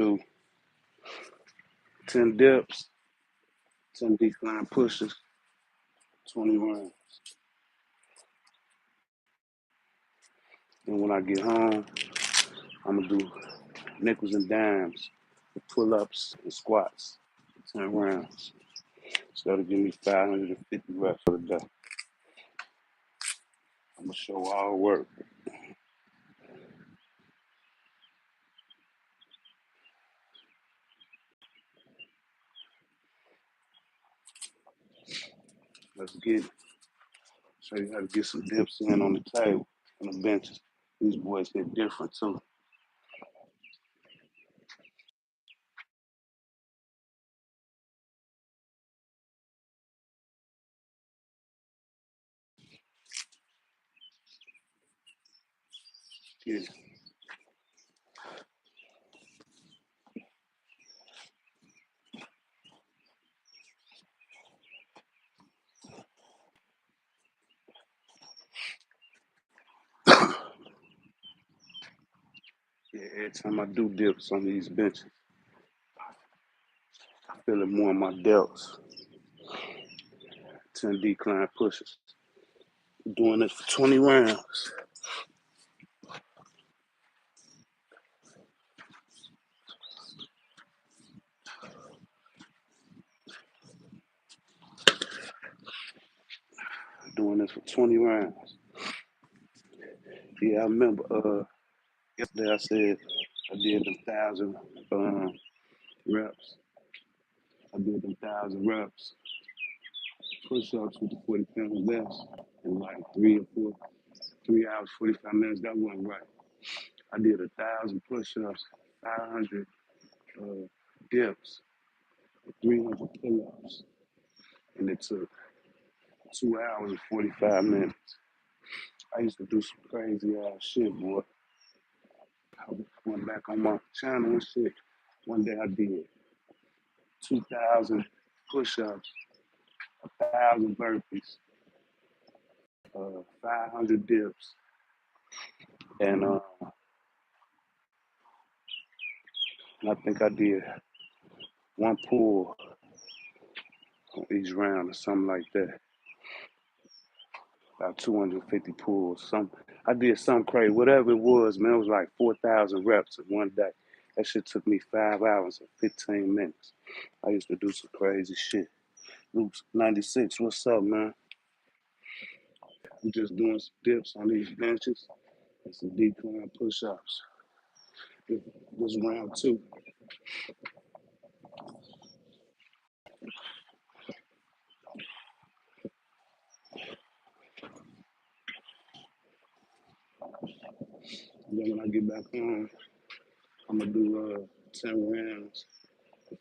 do 10 dips, 10 decline pushes, 20 rounds. And when I get home, I'm gonna do nickels and dimes, pull-ups and squats, 10 rounds. So that'll give me 550 reps for the day. I'm gonna show all work. Let's get it. Show you how to get some dips in on the table and the benches. These boys get different too. Yeah. Yeah, every time I do dips on these benches, I feel it more in my delts. 10 decline pushes. Doing this for 20 rounds. Doing this for 20 rounds. Yeah, I remember yesterday I said I did them 1,000 reps. I did them 1,000 reps, push ups with the 40 pounds less in like 3 hours, 45 minutes. That wasn't right. I did 1,000 push ups, 500 uh, dips, 300 pull ups, and it took 2 hours and 45 minutes. I used to do some crazy ass shit, boy. I went back on my channel and shit. One day I did 2,000 push ups, 1,000 burpees, 500 dips, and I think I did one pull on each round or something like that. About 250 pulls. I did something crazy. Whatever it was, man, it was like 4,000 reps in one day. That shit took me 5 hours and 15 minutes. I used to do some crazy shit. Luke 96, what's up, man? I'm just doing some dips on these benches and some decline push-ups. This round two. And then when I get back home, I'm gonna do 10 rounds,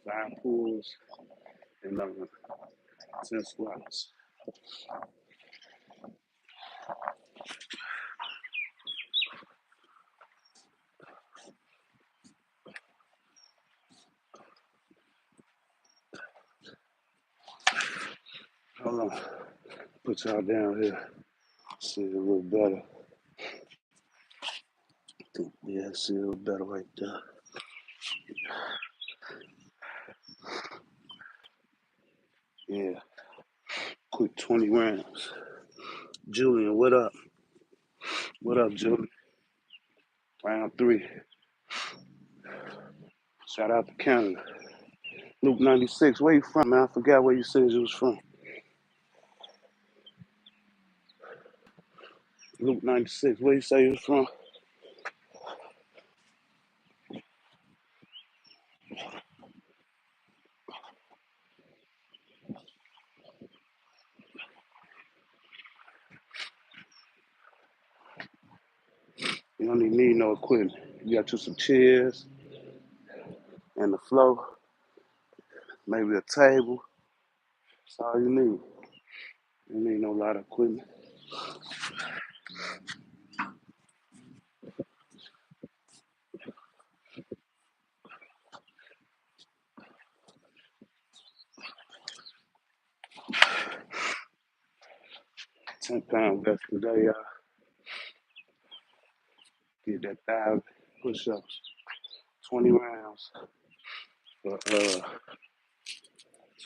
5 pulls, and 10 squats. Hold on, put y'all down here. See it a little better. Yeah, see it a little better right there. Yeah, quick 20 rounds. Julian, what up? What up, Julian? Round three. Shout out to Canada. Luke 96, where you from, man? I forgot where you said you was from. Luke 96, where you say you was from? You don't even need no equipment. You got you some chairs and the floor, maybe a table. That's all you need. You need no lot of equipment. 10 pound vest today, y'all. Get that 1,000 push-ups, 20 rounds for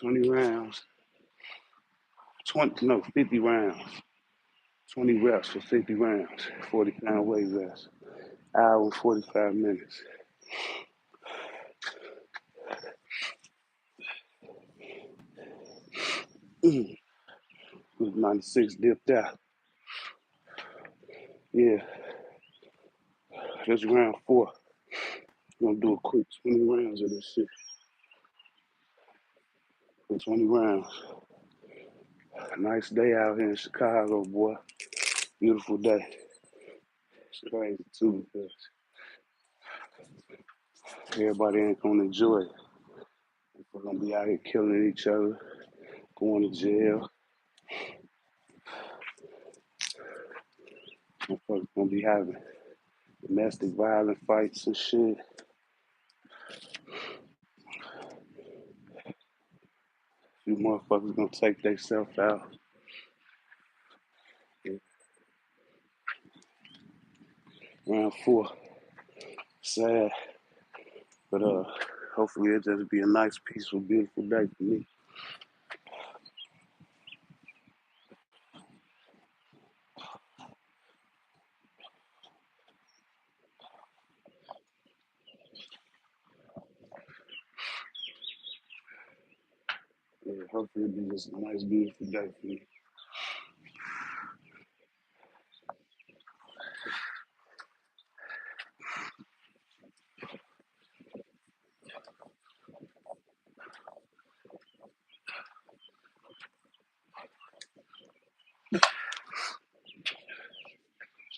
20 rounds, 20 no 50 rounds, 20 reps for 50 rounds, 40-pound weight vest, hour and 45 minutes. With 96 dipped out. Yeah, that's round 4. Gonna do a quick 20 rounds of this shit. For 20 rounds. Nice day out here in Chicago, boy. Beautiful day. It's crazy too because everybody ain't gonna enjoy it. We're gonna be out here killing each other, going to jail. Motherfuckers gonna be having domestic violence fights and shit. You motherfuckers gonna take themselves out. Yeah. Round 4. Sad. But hopefully it'll just be a nice, peaceful, beautiful day for me. Yeah, hopefully it'll be just a nice, beautiful day for me.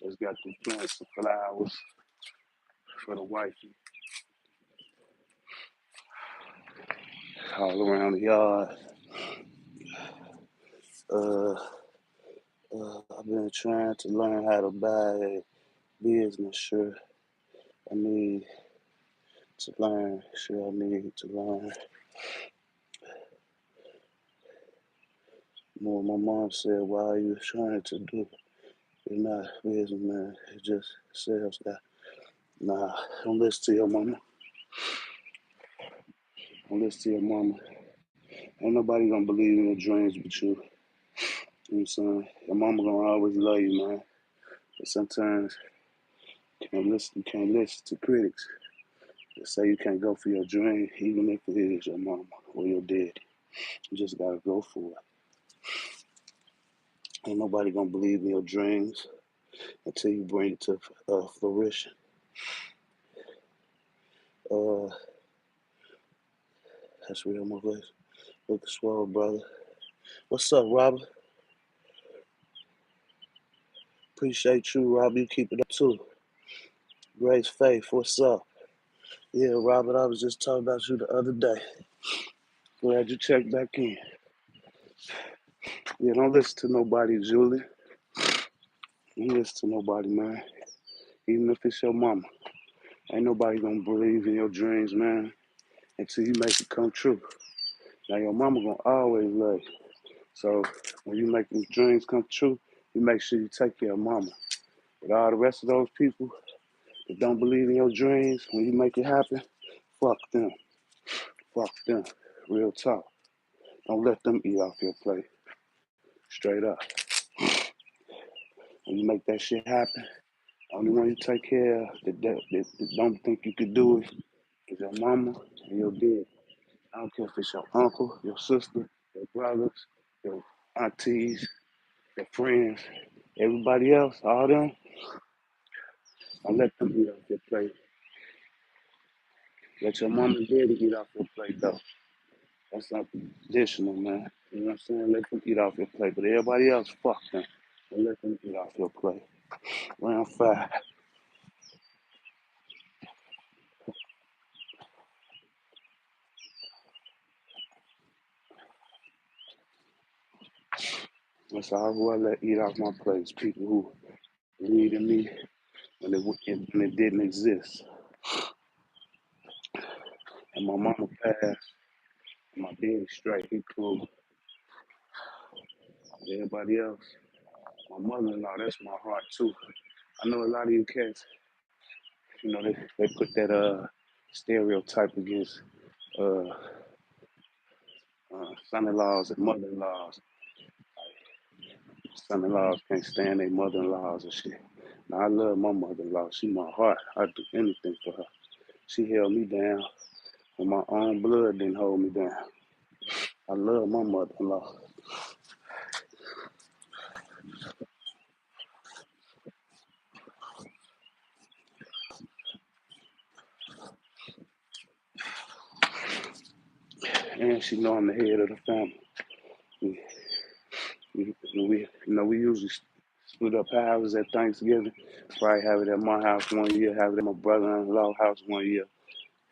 Just got to plant some flowers for the wifey all around the yard. Uh, I've been trying to learn how to buy a business shirt. I need I need to learn more. My mom said, why are you trying to do? It's not business, man. It's just sales guy. Nah, don't listen to your mama. Don't listen to your mama. Ain't nobody gonna believe in your dreams but you. You know what I'm saying? Your mama gonna always love you, man. But sometimes you can't listen to critics that say you can't go for your dream, even if it is your mama or your dad. You just gotta go for it. Ain't nobody gonna believe in your dreams until you bring it to fruition. Uh, that's real, my voice. Look at swell, brother. What's up, Robert? Appreciate you, Robert. You keep it up too. Grace Faith, what's up? Yeah, Robert, I was just talking about you the other day. Glad you checked back in. Yeah, don't listen to nobody, Julie. Don't listen to nobody, man. Even if it's your mama. Ain't nobody gonna believe in your dreams, man, until you make it come true. Now, your mama gonna always love you. So, when you make these dreams come true, you make sure you take care of mama. But all the rest of those people that don't believe in your dreams, when you make it happen, fuck them. Fuck them. Real talk. Don't let them eat off your plate. Straight up. When you make that shit happen, only one you take care of that don't think you could do it is your mama and your dad. I don't care if it's your uncle, your sister, your brothers, your aunties, your friends, everybody else, all them, don't let them eat off your plate. Let your mama and daddy eat off your plate though. That's unconditional, man. You know what I'm saying? Let them eat off your plate. But everybody else, fuck them. Don't let them eat off your plate. Round 5. That's all who I let eat off my plate. People who believe in me when it didn't exist. And my mama passed, and my daddy straight, he cool. Everybody else, my mother-in-law, that's my heart too. I know a lot of you cats, they put that stereotype against uh, son-in-laws and mother-in-laws. Son-in-laws can't stand their mother-in-laws and shit. Now I love my mother-in-law. She my heart. I'd do anything for her. She held me down when my own blood didn't hold me down. I love my mother-in-law. And she know I'm the head of the family. We, we usually split up houses at Thanksgiving. Probably have it at my house one year, have it at my brother-in-law house one year,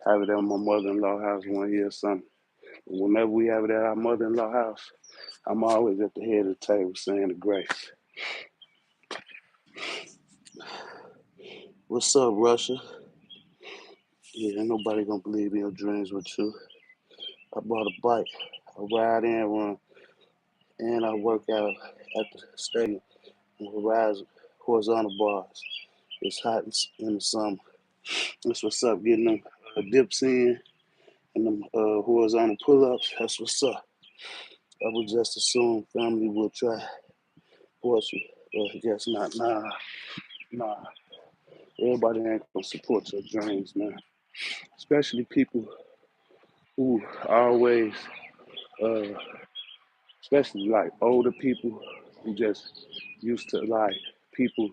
have it at my mother-in-law house one year, or something. Whenever we have it at our mother-in-law house, I'm always at the head of the table saying the grace. What's up, Russia? Yeah, ain't nobody gonna believe in your dreams with you. I bought a bike. I ride and run, and I work out at the stadium and rise horizontal bars. It's hot in the summer. That's what's up. Getting them dips in and them horizontal pull-ups. That's what's up. I would just assume family will try support you, but I guess not. Nah. Everybody ain't gonna support your dreams, man. Especially people who always, uh, especially like older people who just used to like people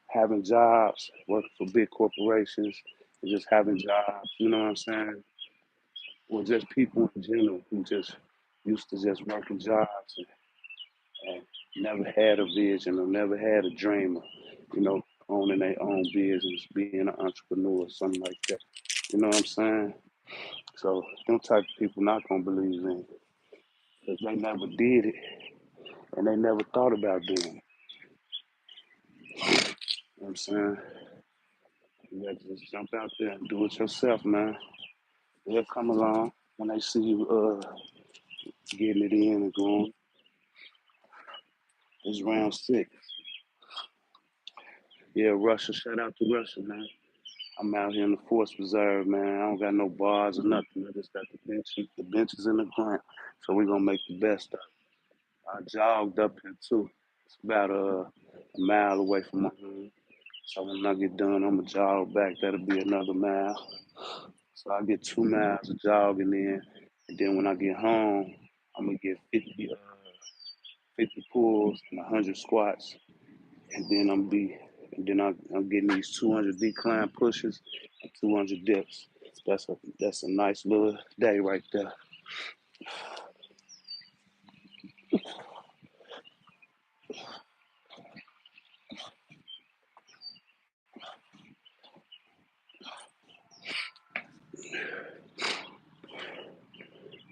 having jobs, working for big corporations, and just having jobs. You know what I'm saying? Or just people in general who just used to just working jobs and never had a vision or never had a dream of, you know, owning their own business, being an entrepreneur, or something like that. You know what I'm saying? So them type of people not gonna believe in because they never did it and they never thought about doing it. You know what I'm saying? You gotta just jump out there and do it yourself, man. They'll come along when they see you getting it in and going. It's round six. Yeah, Russia. Shout out to Russia, man. I'm out here in the Force Reserve, man. I don't got no bars or nothing. I just got the benches in the ground. So we're gonna make the best of it. I jogged up here too. It's about a mile away from my home. So when I get done, I'm gonna jog back. That'll be another mile. So I get 2 miles of jogging in, and then when I get home, I'm gonna get 50 pulls and 100 squats, and then I'm getting these 200 decline pushes and 200 dips. That's a nice little day right there.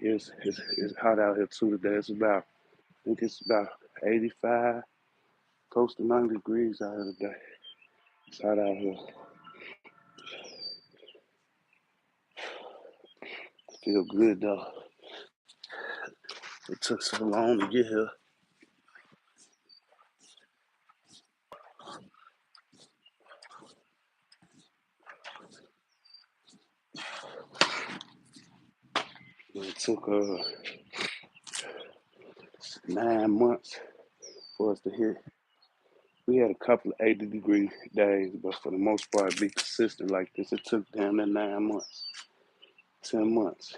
It's hot out here too today. I think it's about 85, close to 90 degrees out here today. It's hot out here. Feel good though. It took so long to get here. It took 9 months for us to hit. We had a couple of 80-degree days, but for the most part, be consistent like this. It took down to 9 months, 10 months.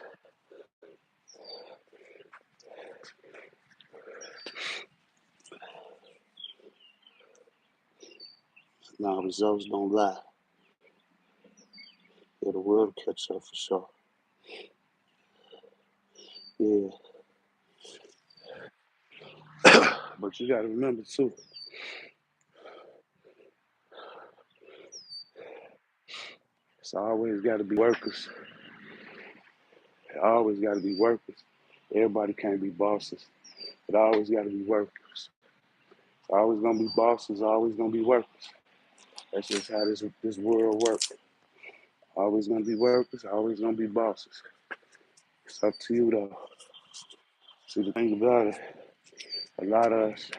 Now, results don't lie. Yeah, the world will catch up for sure. Yeah, but you got to remember, too, it's always got to be workers. It always got to be workers. Everybody can't be bosses. It always got to be workers. It's always going to be bosses, always going to be workers. That's just how this world works. Always going to be workers, always going to be bosses. It's up to you, though. See, the thing about it, a lot of us,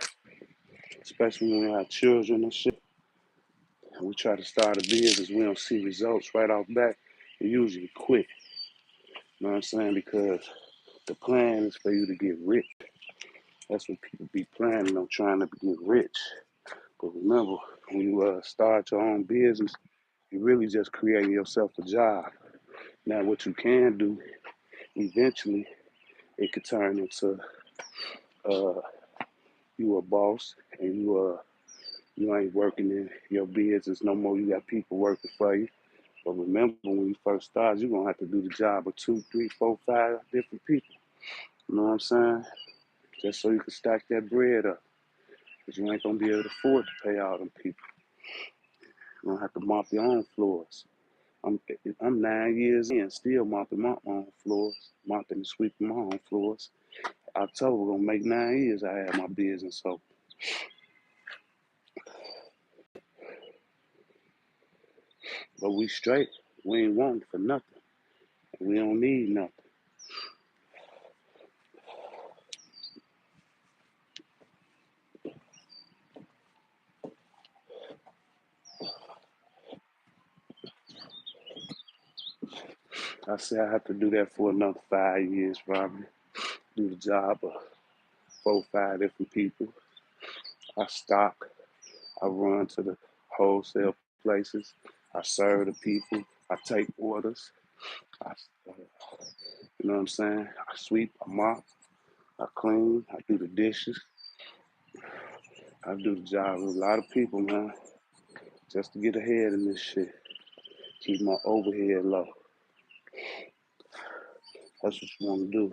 especially when we have children and shit, and we try to start a business, we don't see results right off back. you usually quit. You know what I'm saying? Because the plan is for you to get rich. That's what people be planning on, trying to get rich. But remember, when you start your own business, you really just creating yourself a job. Now, what you can do eventually, it could turn into uh, you a boss, and you ain't working in your business no more. You got people working for you. But remember, when you first start, you're gonna have to do the job of two, three, four, five different people. You know what I'm saying? Just so you can stack that bread up. Because you ain't gonna be able to afford to pay all them people. You're gonna have to mop your own floors. I'm I'm 9 years in, still mopping my own floors, mopping and sweeping my own floors. October gonna make 9 years I had my business, so but we straight. We ain't wanting for nothing. We don't need nothing. I say I have to do that for another 5 years probably. Do the job of four, five different people. I stock. I run to the wholesale places. I serve the people. I take orders. I, you know what I'm saying? I sweep. I mop. I clean. I do the dishes. I do the job with a lot of people, man, just to get ahead in this shit. Keep my overhead low. That's what you want to do.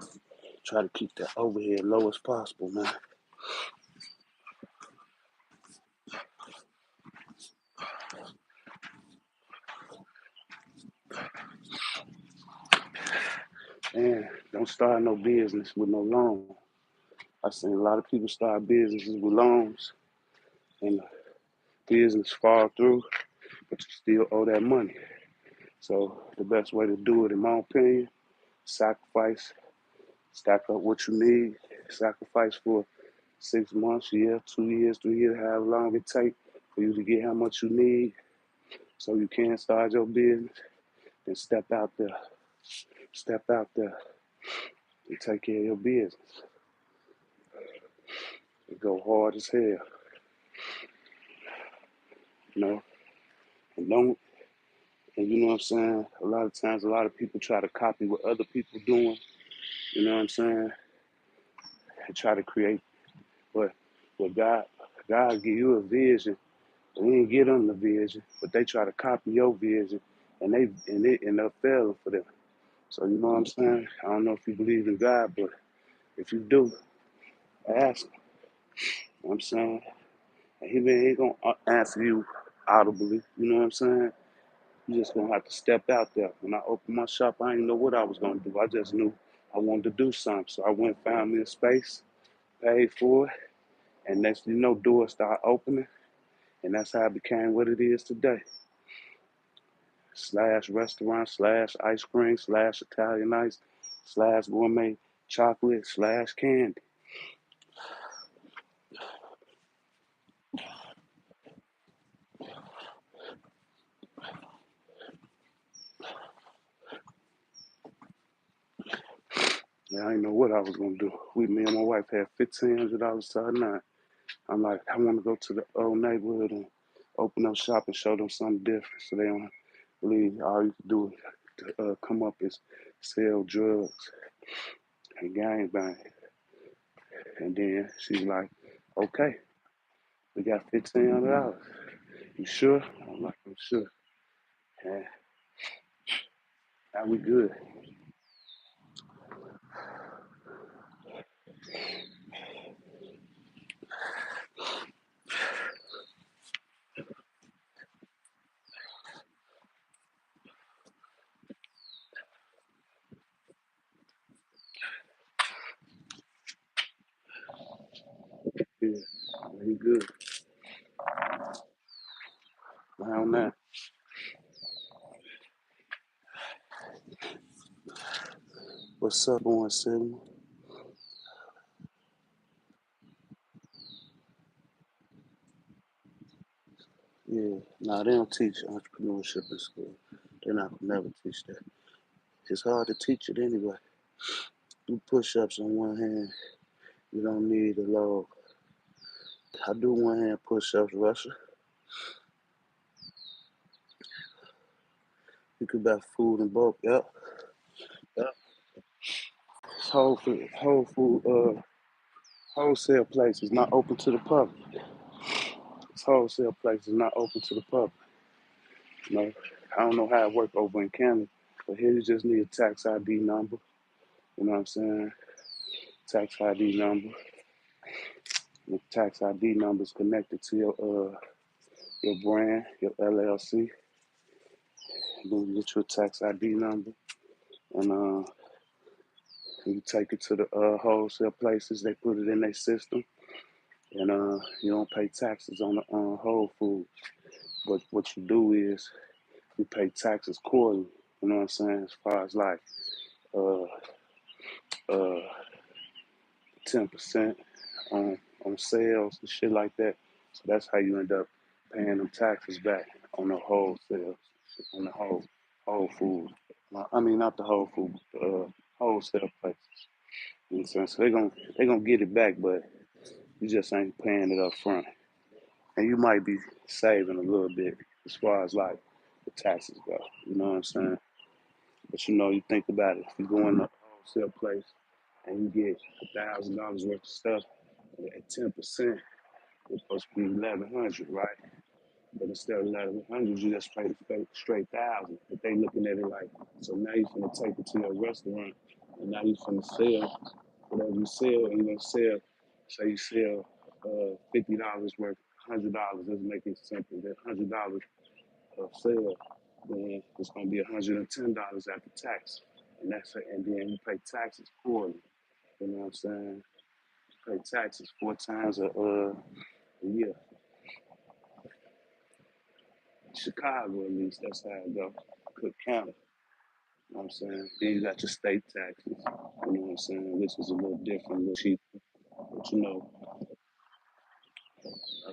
Try to keep that overhead low as possible, man. And don't start no business with no loan. I seen a lot of people start businesses with loans, and the business fall through, but you still owe that money. So the best way to do it, in my opinion, sacrifice, stack up what you need, sacrifice for 6 months, year, 2 years, 3 years, however long it take for you to get how much you need, so you can start your business. Then step out there, and take care of your business. And go hard as hell, you know. And don't, and you know what I'm saying. A lot of times, a lot of people try to copy what other people doing. You know what I'm saying, and try to create. But God give you a vision. We didn't get them the vision, but they try to copy your vision, and they end up failing for them. So you know what I'm saying. I don't know if you believe in God, but if you do, ask him. You know what I'm saying, and he ain't gonna answer you audibly. You know what I'm saying. You just gonna have to step out there. When I opened my shop, I didn't know what I was gonna do. I just knew I wanted to do something. So I went and found me a space, paid for it, and next thing you know, doors start opening, and that's how it became what it is today. Slash restaurant, slash ice cream, slash Italian ice, slash gourmet chocolate, slash candy. Yeah, I didn't know what I was gonna do. Me and my wife had $1,500 to our name. I'm like, I want to go to the old neighborhood and open up shop and show them something different, so they don't believe all you can do to come up is sell drugs and gang bang. And then she's like, okay, we got $1,500. You sure? I'm like, I'm sure. And now we good. Yeah, we good. Around that. What's up, on Cinema? Yeah, nah, they don't teach entrepreneurship in school. They're not gonna never teach that. It's hard to teach it anyway. Do push-ups on one hand. You don't need a load. I do one hand push-ups, Russia. You could buy food in bulk. Yep. Yep. Wholesale place is not open to the public. This wholesale place is not open to the public. You know, I don't know how it works over in Canada, but here you just need a tax ID number. You know what I'm saying? Tax ID number. The tax ID number is connected to your brand, your LLC. Then you get your tax ID number, and you take it to the wholesale places. They put it in their system, and you don't pay taxes on the whole food. But what you do is you pay taxes quarterly. You know what I'm saying? As far as like uh, uh, 10% on sales and shit like that. So that's how you end up paying them taxes back on the whole sales, on the whole food. I mean, not the whole food, but the wholesale places. You know what I'm saying? So they gonna get it back, but you just ain't paying it up front, and you might be saving a little bit as far as like the taxes go. You know what I'm saying? But you think about it. If you go in a wholesale place and you get $1,000 worth of stuff at 10%, it's supposed to be 1,100, right? But instead of 1,100, you just pay straight thousand. But they looking at it like, so now you finna take it to your restaurant, and now you finna sell whatever you sell, and you gonna sell. Say you sell $50 worth, $100. Let's make it simple. That $100 of sale, then it's gonna be $110 after tax, and that's it. And then you pay taxes quarterly. You know what I'm saying? You pay taxes 4 times a year. Chicago, at least, that's how it go. Cook County. You know what I'm saying? Then you got your state taxes. You know what I'm saying? Which is a little different, a little cheaper. But uh,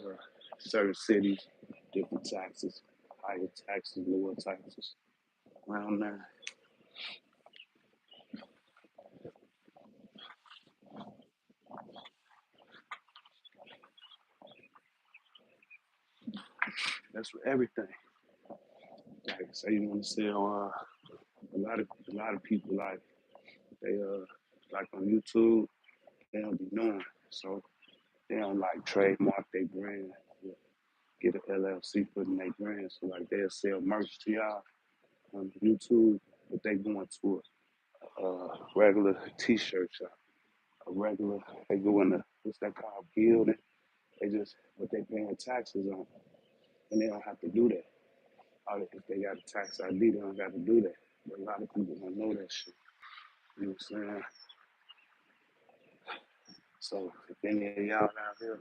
certain cities, different taxes, higher taxes, lower taxes. Around there. That's for everything. Like say you want to sell a lot of people they like on YouTube, they don't be knowing. So they don't like trademark their brand, get an LLC putting their brand. So like they'll sell merch to y'all on YouTube, but they going to a regular T-shirt shop, a regular. They go in the what's that called building. But they paying taxes on, and they don't have to do that. If they got a tax ID, they don't got to do that. But a lot of people don't know that shit. You know what I'm saying? So if any of y'all out here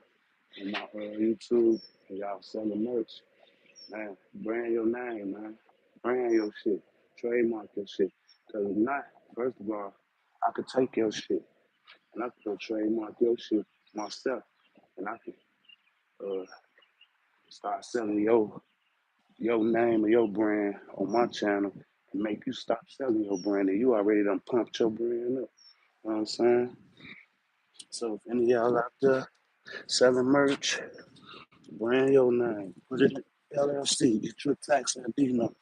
on my YouTube and y'all selling merch, man, brand your name, man. Brand your shit. Trademark your shit. Cause if not, first of all, I could take your shit and I could go trademark your shit myself, and I could uh, start selling your name or your brand on my channel and make you stop selling your brand, and you already done pumped your brand up. You know what I'm saying? So if any of y'all out there selling merch, brand your name, put it in LLC, get your tax ID number.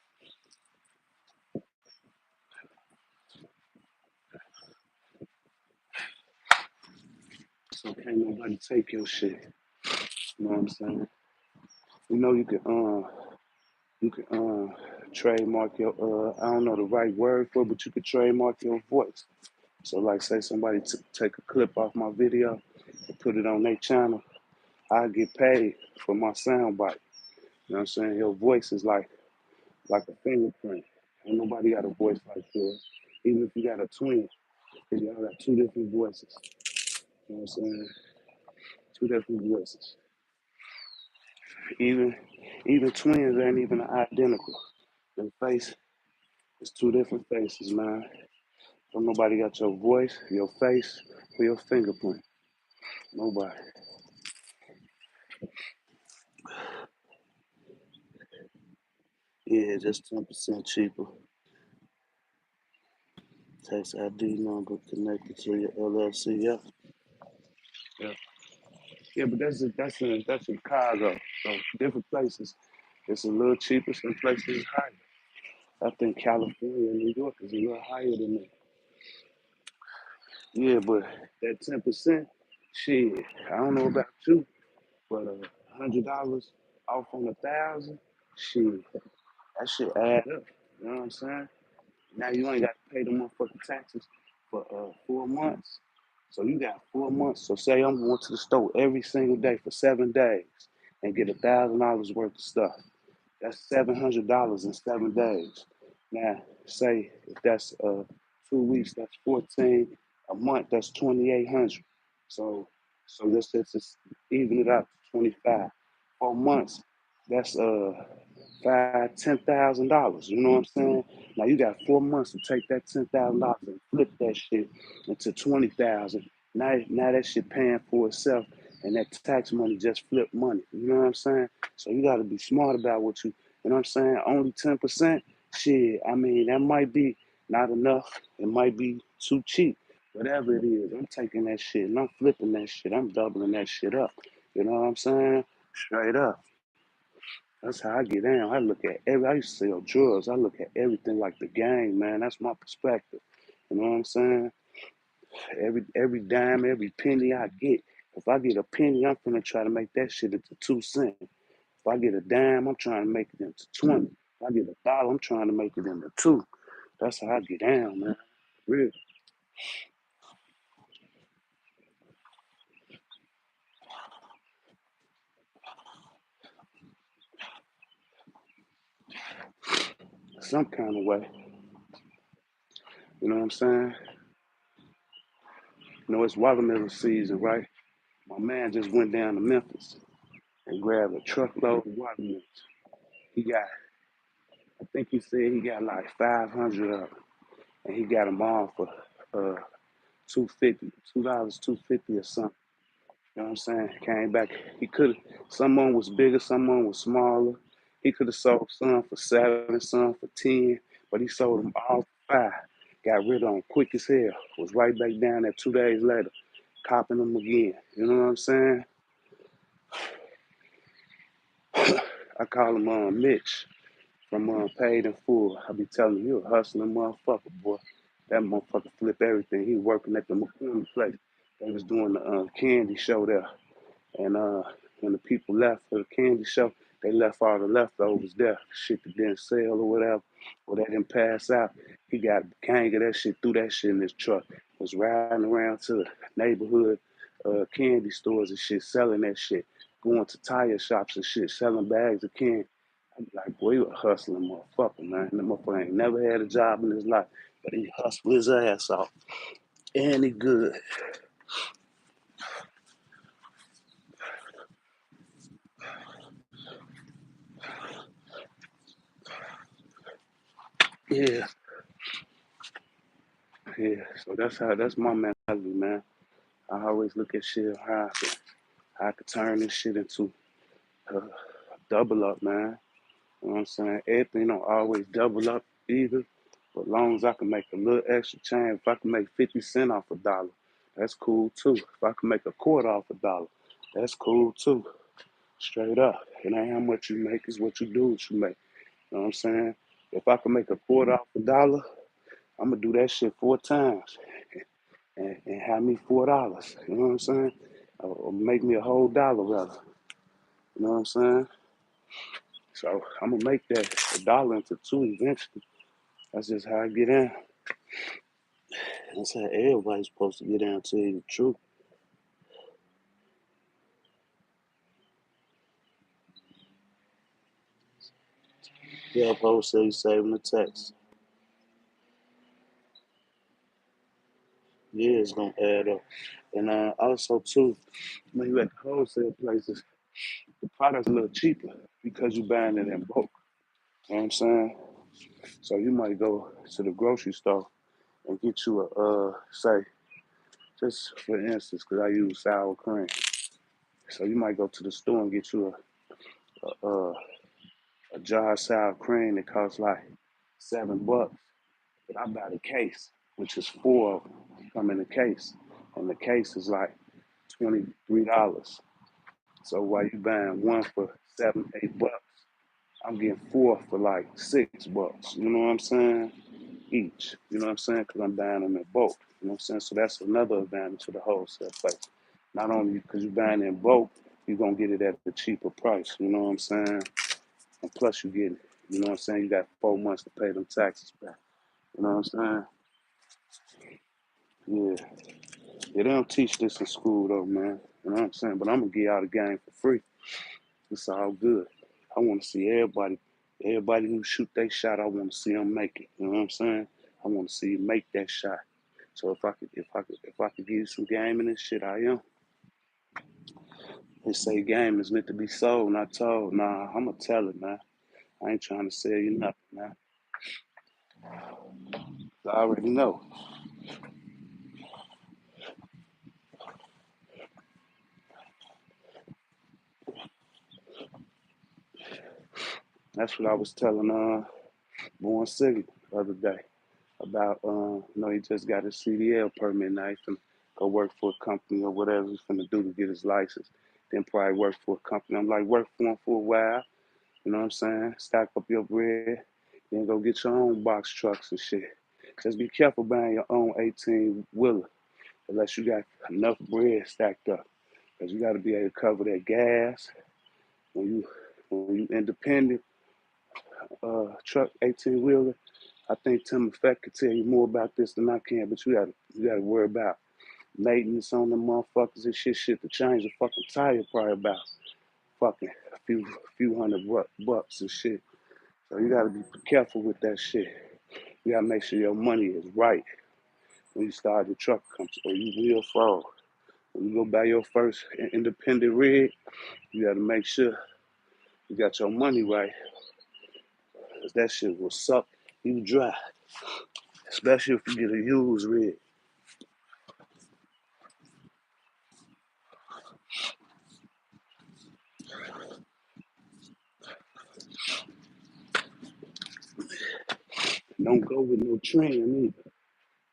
So can't nobody take your shit. You know what I'm saying? You can trademark your I don't know the right word for it, but you could trademark your voice. So like say somebody take a clip off my video and put it on their channel, I get paid for my sound bite. You know what I'm saying? Your voice is like a fingerprint. Ain't nobody got a voice like yours. Even if you got a twin, because y'all got two different voices. You know what I'm saying? Two different voices. Even even twins ain't even identical. The face is two different faces, man. Don't nobody got your voice, your face, or your fingerprint. Nobody. Yeah, just 10% cheaper. Tax ID number connected to your LLC. Yeah, yeah, yeah. But that's in Chicago. So different places, it's a little cheaper. Some places it's higher. I think California and New York is a little higher than that. Yeah, but that 10%, shit. I don't know about you, but $100 off on 1,000, shit. That shit add up. You know what I'm saying? Now you ain't got to pay the motherfucking taxes for 4 months. So you got 4 months. So say I'm going to the store every single day for 7 days and get $1,000 worth of stuff. That's $700 in 7 days. Now, say if that's 2 weeks, that's 14. A month, that's 2,800. So, so let's just even it out to 25. 4 months, that's $10,000. You know what I'm saying? Now you got 4 months to take that $10,000 and flip that shit into 20,000. Now that shit paying for itself, and that tax money just flip money. You know what I'm saying? So you got to be smart about what you know what I'm saying? Only 10%. Shit, I mean that might be not enough. It might be too cheap. Whatever it is, I'm taking that shit and I'm flipping that shit. I'm doubling that shit up. You know what I'm saying? Straight up. That's how I get down. I look at I used to sell drugs. I look at everything like the game, man. That's my perspective. You know what I'm saying? Every dime, every penny I get. If I get a penny, I'm gonna try to make that shit into 2 cents. If I get a dime, I'm trying to make it into 20. If I get a dollar, I'm trying to make it into two. That's how I get down, man. Real. Some kind of way. You know what I'm saying? You know, it's watermelon season, right? My man just went down to Memphis and grabbed a truckload of watermelons. He got, I think he said he got like 500 of them, and he got them all for uh 250, $2, 250 or something. You know what I'm saying? Came back. He could. Someone was bigger, someone was smaller. He could have sold some for 7, some for 10, but he sold them all for 5. Got rid of them quick as hell. Was right back down there 2 days later, copping them again. You know what I'm saying? I call him Mitch from Paid in Full. I be telling you, he a hustling motherfucker, boy. That motherfucker flip everything. He working at the McCormick place. They was doing the candy show there. And when the people left for the candy show, they left all the leftovers there, shit that didn't sell or whatever, or they didn't pass out. He got a gang of that shit, threw that shit in his truck, was riding around to the neighborhood candy stores and shit, selling that shit, going to tire shops and shit, selling bags of candy. I'm like, boy, you a hustling motherfucker, man. That motherfucker ain't never had a job in his life, but he hustled his ass off. And he good. Yeah, yeah. So that's my mentality, man. I always look at shit how I could turn this shit into a double up, man. You know what I'm saying? Everything don't always double up either. But as long as I can make a little extra change, if I can make 50 cents off a dollar, that's cool too. If I can make a quarter off a dollar, that's cool too. Straight up. It ain't how much you make, it's what you do what you make. You know what I'm saying? If I can make a quarter off a dollar, I'm gonna do that shit 4 times and have me $4. You know what I'm saying? Or make me a whole dollar rather. You know what I'm saying? So I'm gonna make that a dollar into two eventually. That's just how I get in. That's how everybody's supposed to get in. Tell you the truth. Yeah, post say you saving the text. Yeah, it's gonna add up. And also too, when you at the wholesale places, the product's a little cheaper because you buying it in bulk. You know what I'm saying? So you might go to the grocery store and get you a say, just for instance, because I use sour cream. So you might go to the store and get you a a jar of sour cream that costs like $7. But I buy the case, which is four of them come in the case. And the case is like $23. So while you buying one for 7, $8, I'm getting four for like $6. You know what I'm saying? Each. You know what I'm saying? Because I'm buying them in bulk. You know what I'm saying? So that's another advantage to the wholesale place. Not only because you're buying in bulk, you're gonna get it at a cheaper price. You know what I'm saying? And plus you get it. You know what I'm saying? You got 4 months to pay them taxes back. You know what I'm saying? Yeah. Yeah, they don't teach this in school though, man. You know what I'm saying? But I'm gonna get out the game for free. It's all good. I want to see everybody who shoot their shot. I want to see them make it. You know what I'm saying? I want to see you make that shot. So if I could give you some game in this shit, I am. They say game is meant to be sold, not told. Nah, I'ma tell it, man. I ain't trying to sell you nothing, man. I already know. That's what I was telling Born City the other day about he just got his CDL permit now. He's finna go work for a company or whatever he's finna do to get his license. Then probably work for a company. I'm like, work for him for a while, you know what I'm saying? Stack up your bread, then go get your own box trucks and shit. Just be careful buying your own 18 wheeler unless you got enough bread stacked up. Cause you gotta be able to cover that gas when you independent truck 18 wheeler. I think Tim Effect could tell you more about this than I can, but you gotta worry about maintenance on the motherfuckers and shit to change the fucking tire probably about fucking a few hundred bucks and shit. So you gotta be careful with that shit. You gotta make sure your money is right when you start the truck company or you will fall. When you go buy your first independent rig, you gotta make sure you got your money right. Cause that shit will suck you dry. Especially if you get a used rig. Don't go with no trend either.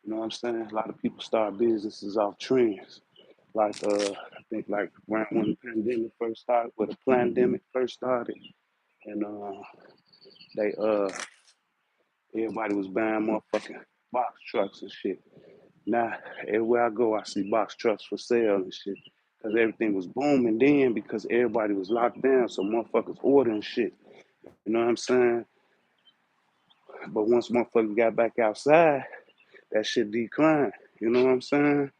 You know what I'm saying? A lot of people start businesses off trends. Like I think like around when the pandemic first started, when the pandemic first started, and they everybody was buying motherfucking box trucks and shit. Now everywhere I go, I see box trucks for sale and shit. Cause everything was booming then because everybody was locked down, so motherfuckers ordering shit. You know what I'm saying? But once motherfuckers got back outside, that shit declined. You know what I'm saying?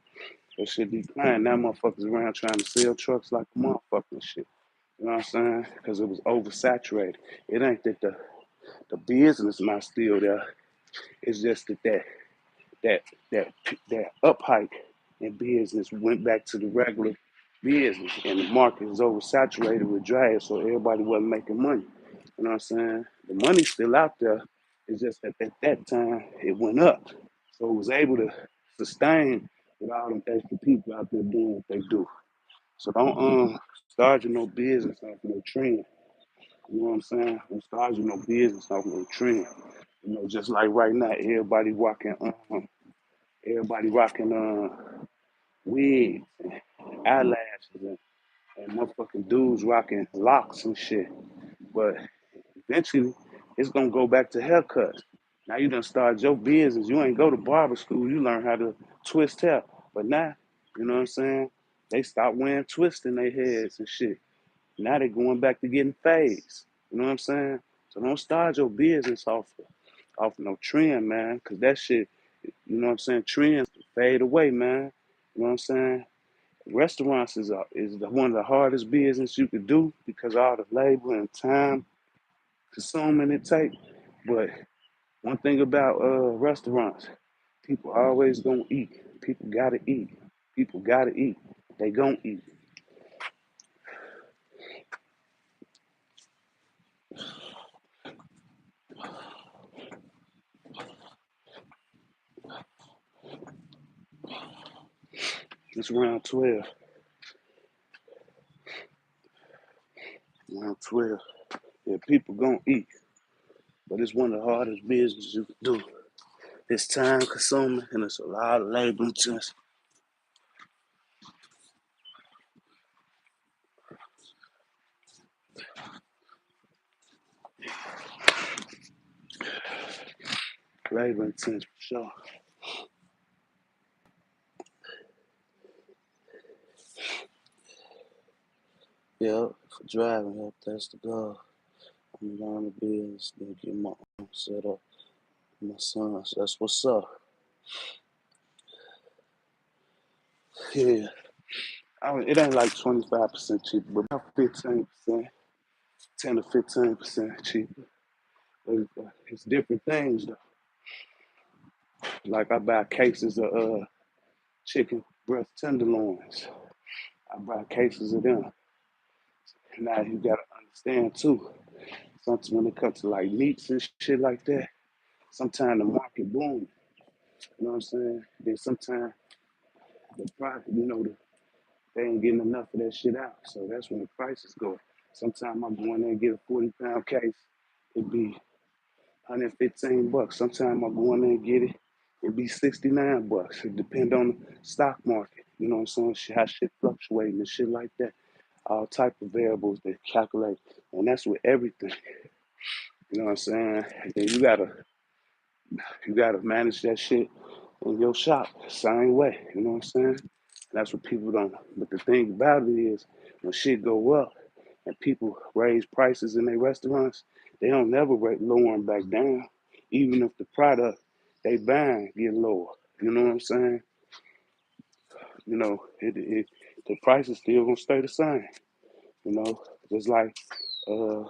That shit declined. Now motherfuckers around trying to sell trucks like a motherfucker and shit. You know what I'm saying? Because it was oversaturated. It ain't that the business not still there. It's just that that that up hike in business went back to the regular business, and the market is oversaturated with drag, so everybody wasn't making money. You know what I'm saying? The money's still out there. It's just that at that time it went up, so it was able to sustain with all them extra people out there doing what they do. So don't start your no business off no trend. You know what I'm saying? Don't start your no business off no trend. Just like right now, everybody rocking wigs and eyelashes and motherfucking dudes rocking locks and shit. But eventually, it's gonna go back to haircuts. Now you done started your business. You ain't go to barber school. You learn how to twist hair. But now, you know what I'm saying? They stop wearing twists in their heads and shit. Now they going back to getting fades. You know what I'm saying? So don't start your business off no trend, man. Cause that shit, you know what I'm saying? Trends fade away, man. You know what I'm saying? Restaurants is one of the hardest business you could do because of all the labor and time consuming it take. But one thing about restaurants, people always gonna eat. People gotta eat. People gotta eat. They gonna eat. It's around 12. Around 12. Yeah, people gonna eat, but it's one of the hardest businesses you can do. It's time consuming and it's a lot of labor intensive. Labor intensive for sure. Yeah, for driving help, that's the goal. I'm learning the business, then get my own set up. My sons, that's what's up. Yeah, it ain't like 25% cheaper, but about 15%, 10 to 15% cheaper. It's different things though. Like I buy cases of chicken breast tenderloins. I buy cases of them. Now you gotta understand too. Sometimes when it comes to like meats and shit like that, sometimes the market boom. You know what I'm saying? Then sometimes the profit, they ain't getting enough of that shit out. So that's when the prices go. Sometimes I go in there and get a 40-pound case. It'd be 115 bucks. Sometimes I go in there and get it. It'd be 69 bucks. It depends on the stock market. You know what I'm saying? How shit fluctuating and shit like that. All type of variables that calculate. And that's with everything. You know what I'm saying? And you gotta manage that shit in your shop same way. You know what I'm saying? And that's what people don't. But the thing about it is, when shit go up and people raise prices in their restaurants, they don't never lower them back down, even if the product they buying get lower. You know what I'm saying? The price is still gonna stay the same. You know, just like uh,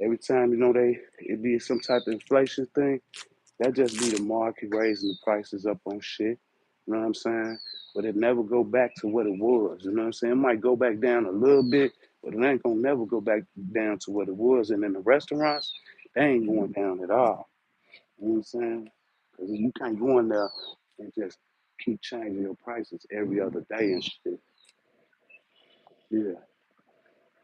every time it be some type of inflation thing. That just be the market raising the prices up on shit. You know what I'm saying? But it never go back to what it was. You know what I'm saying? It might go back down a little bit, but it ain't gonna never go back down to what it was. And in the restaurants, they ain't going down at all. You know what I'm saying? Because you can't go in there and just keep changing your prices every other day and shit. Yeah,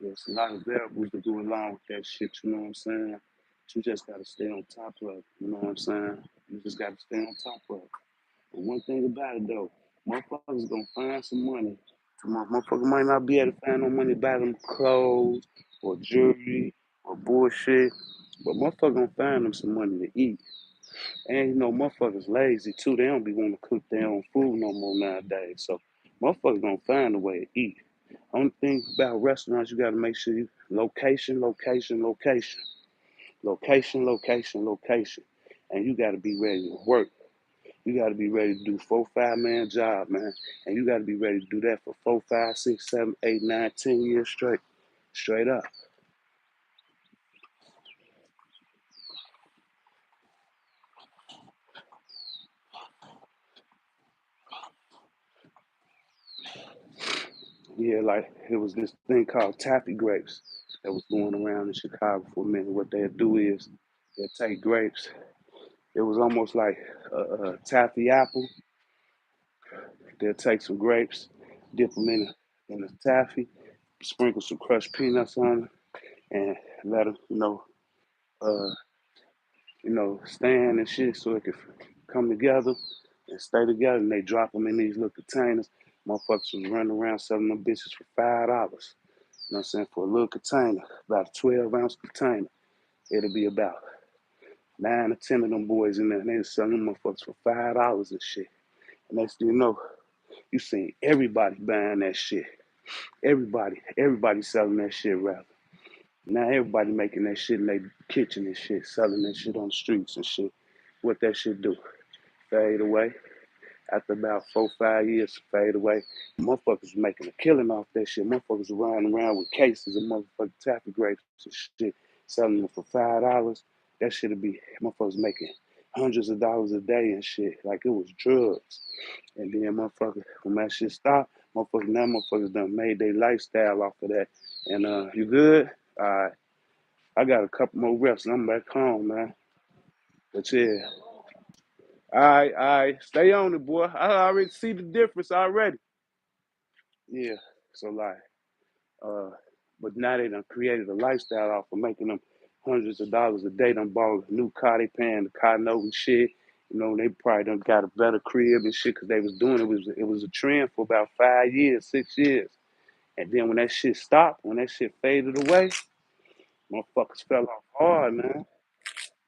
there's a lot of variables to go along with that shit. You know what I'm saying? But you just gotta stay on top of it. You know what I'm saying? You just gotta stay on top of it. But one thing about it though, motherfuckers gonna find some money. Motherfucker might not be able to find no money to buy them clothes or jewelry or bullshit, but motherfucker gonna find them some money to eat. And motherfuckers lazy too. They don't be wanting to cook their own food no more nowadays. So motherfuckers gonna find a way to eat. Only thing about restaurants, you gotta make sure you location, location, location, location, location, location, and you gotta be ready to work. You got to be ready to do 4, 5 man job, man, and you got to be ready to do that for 4, 5, 6, 7, 8, 9, 10 years straight, straight up. Yeah, like it was this thing called taffy grapes that was going around in Chicago for a minute. What they'll do is they'll take grapes. It was almost like a taffy apple. They'll take some grapes, dip them in the taffy, sprinkle some crushed peanuts on them, and let them, uh, stand and shit so it could come together and stay together. And they drop them in these little containers. Motherfuckers was running around selling them bitches for $5. You know what I'm saying? For a little container, about a 12-ounce container. It'll be about 9 or 10 of them boys in there. And they was selling them motherfuckers for $5 and shit. And next thing you know, you seen everybody buying that shit. Everybody selling that shit rather. Now everybody making that shit in their kitchen and shit, selling that shit on the streets and shit. What that shit do? Fade away. After about 4, 5 years, fade away. Motherfuckers making a killing off that shit. Motherfuckers running around with cases of motherfucking taffy grapes and shit, selling them for $5. That shit'll be motherfuckers making hundreds of dollars a day and shit, like it was drugs. And then motherfuckers, when that shit stopped, motherfuckers done made their lifestyle off of that. And you good? I got a couple more reps and I'm back home, man. But yeah. All right, stay on it, boy. I already see the difference already. Yeah. So like, uh, But now they done created a lifestyle off of making them hundreds of dollars a day. Done bought a new car, they paying the car note and shit. You know, they probably done got a better crib and shit because they was doing it was a trend for about 5 years, 6 years. And then when that shit stopped, when that shit faded away, motherfuckers fell off hard, man.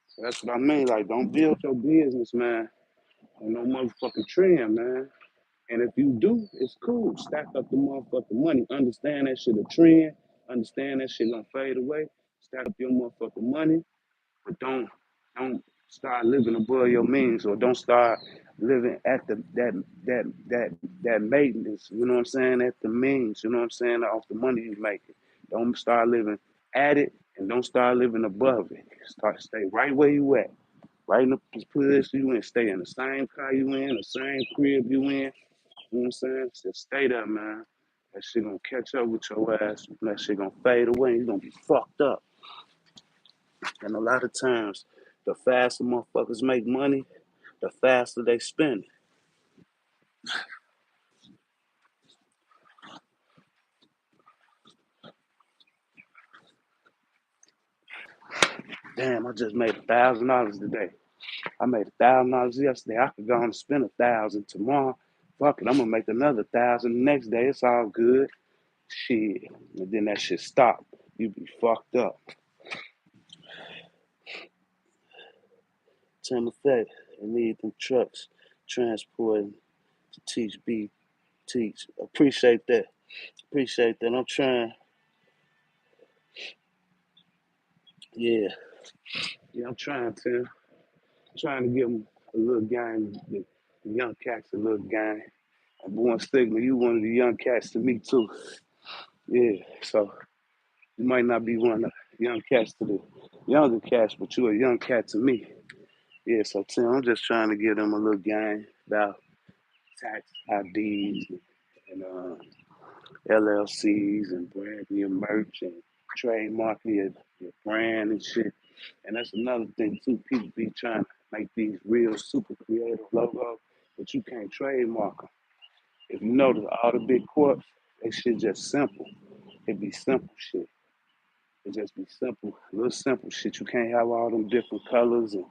So that's what I mean. Like, don't build your business, man, on no motherfucking trend, man. And if you do, it's cool. Stack up the motherfucking money. Understand that shit a trend. Understand that shit gonna fade away. Stack up your motherfucking money, but don't start living above your means, or don't start living at that maintenance. You know what I'm saying? At the means. You know what I'm saying? Off the money you making. Don't start living at it, and don't start living above it. Stay right where you at. Right in the position you in. Stay in the same car you in, the same crib you in. You know what I'm saying? Just stay there, man. That shit gonna catch up with your ass. That shit gonna fade away. You gonna be fucked up. And a lot of times, the faster motherfuckers make money, the faster they spend it. Damn, I just made $1,000 today. I made $1,000 yesterday. I could go on and spend 1,000 tomorrow. Fuck it, I'm gonna make another 1,000 the next day. It's all good. Shit. And then that shit stop. You be fucked up. Tim effect. They need them trucks transporting to teach. Appreciate that. Appreciate that. I'm trying. Yeah. Yeah, I'm trying, Tim. Trying to give them a little game, the young cats a little game. And Born Stigma, you one of the young cats to me too. Yeah, so you might not be one of the young cats to the younger cats, but you a young cat to me. Yeah, so Tim, I'm just trying to give them a little game about tax IDs and LLCs and branding your merch and trademarking your brand and shit. And that's another thing too. People be trying to make these real super creative logos, but you can't trademark them. If you notice, all the big corps, they shit just simple. It be simple shit. It just be simple, little simple shit. You can't have all them different colors and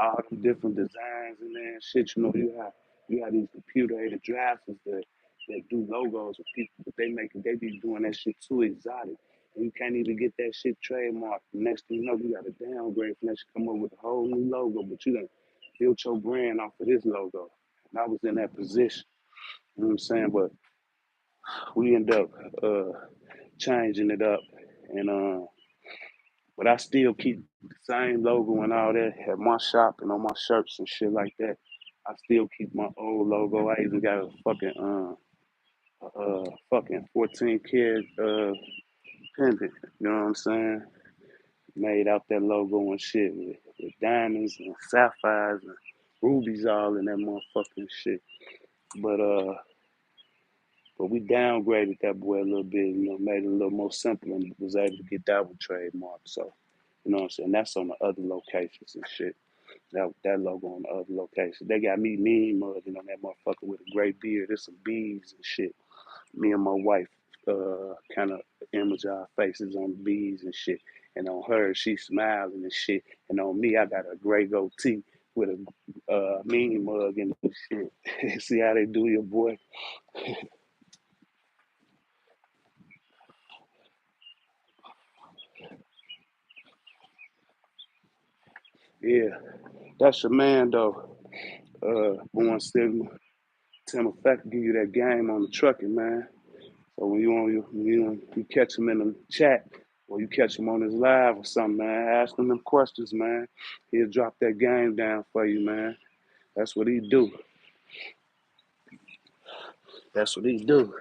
all them different designs in there and shit. You have these computer aided drafters that do logos with people, but they be doing that shit too exotic. And you can't even get that shit trademarked. Next thing you know, you got to downgrade from that shit, come up with a whole new logo, but you done built your brand off of this logo. And I was in that position. You know what I'm saying? But we end up uh, changing it up, and but I still keep the same logo and all that at my shop and on my shirts and shit like that. I still keep my old logo. I even got a fucking 14 karat pendant. You know what I'm saying? Made out that logo and shit with diamonds and sapphires and rubies all in that motherfucking shit. But uh, but we downgraded that boy a little bit, made it a little more simple and was able to get that one trademarked. So, you know what I'm saying? That's on the other locations and shit. That logo on the other location. They got me mean mugging on that motherfucker with a gray beard. There's some bees and shit. Me and my wife kind of image our faces on the bees and shit. And on her, she's smiling and shit. And on me, I got a gray goatee with a mean mug and shit. See how they do your boy? Yeah, that's your man though. Born Stigma. Tim Effect give you that game on the trucking, man. So when you catch him in the chat or you catch him on his live or something, man, ask him them questions, man. He'll drop that game down for you, man. That's what he do. That's what he do.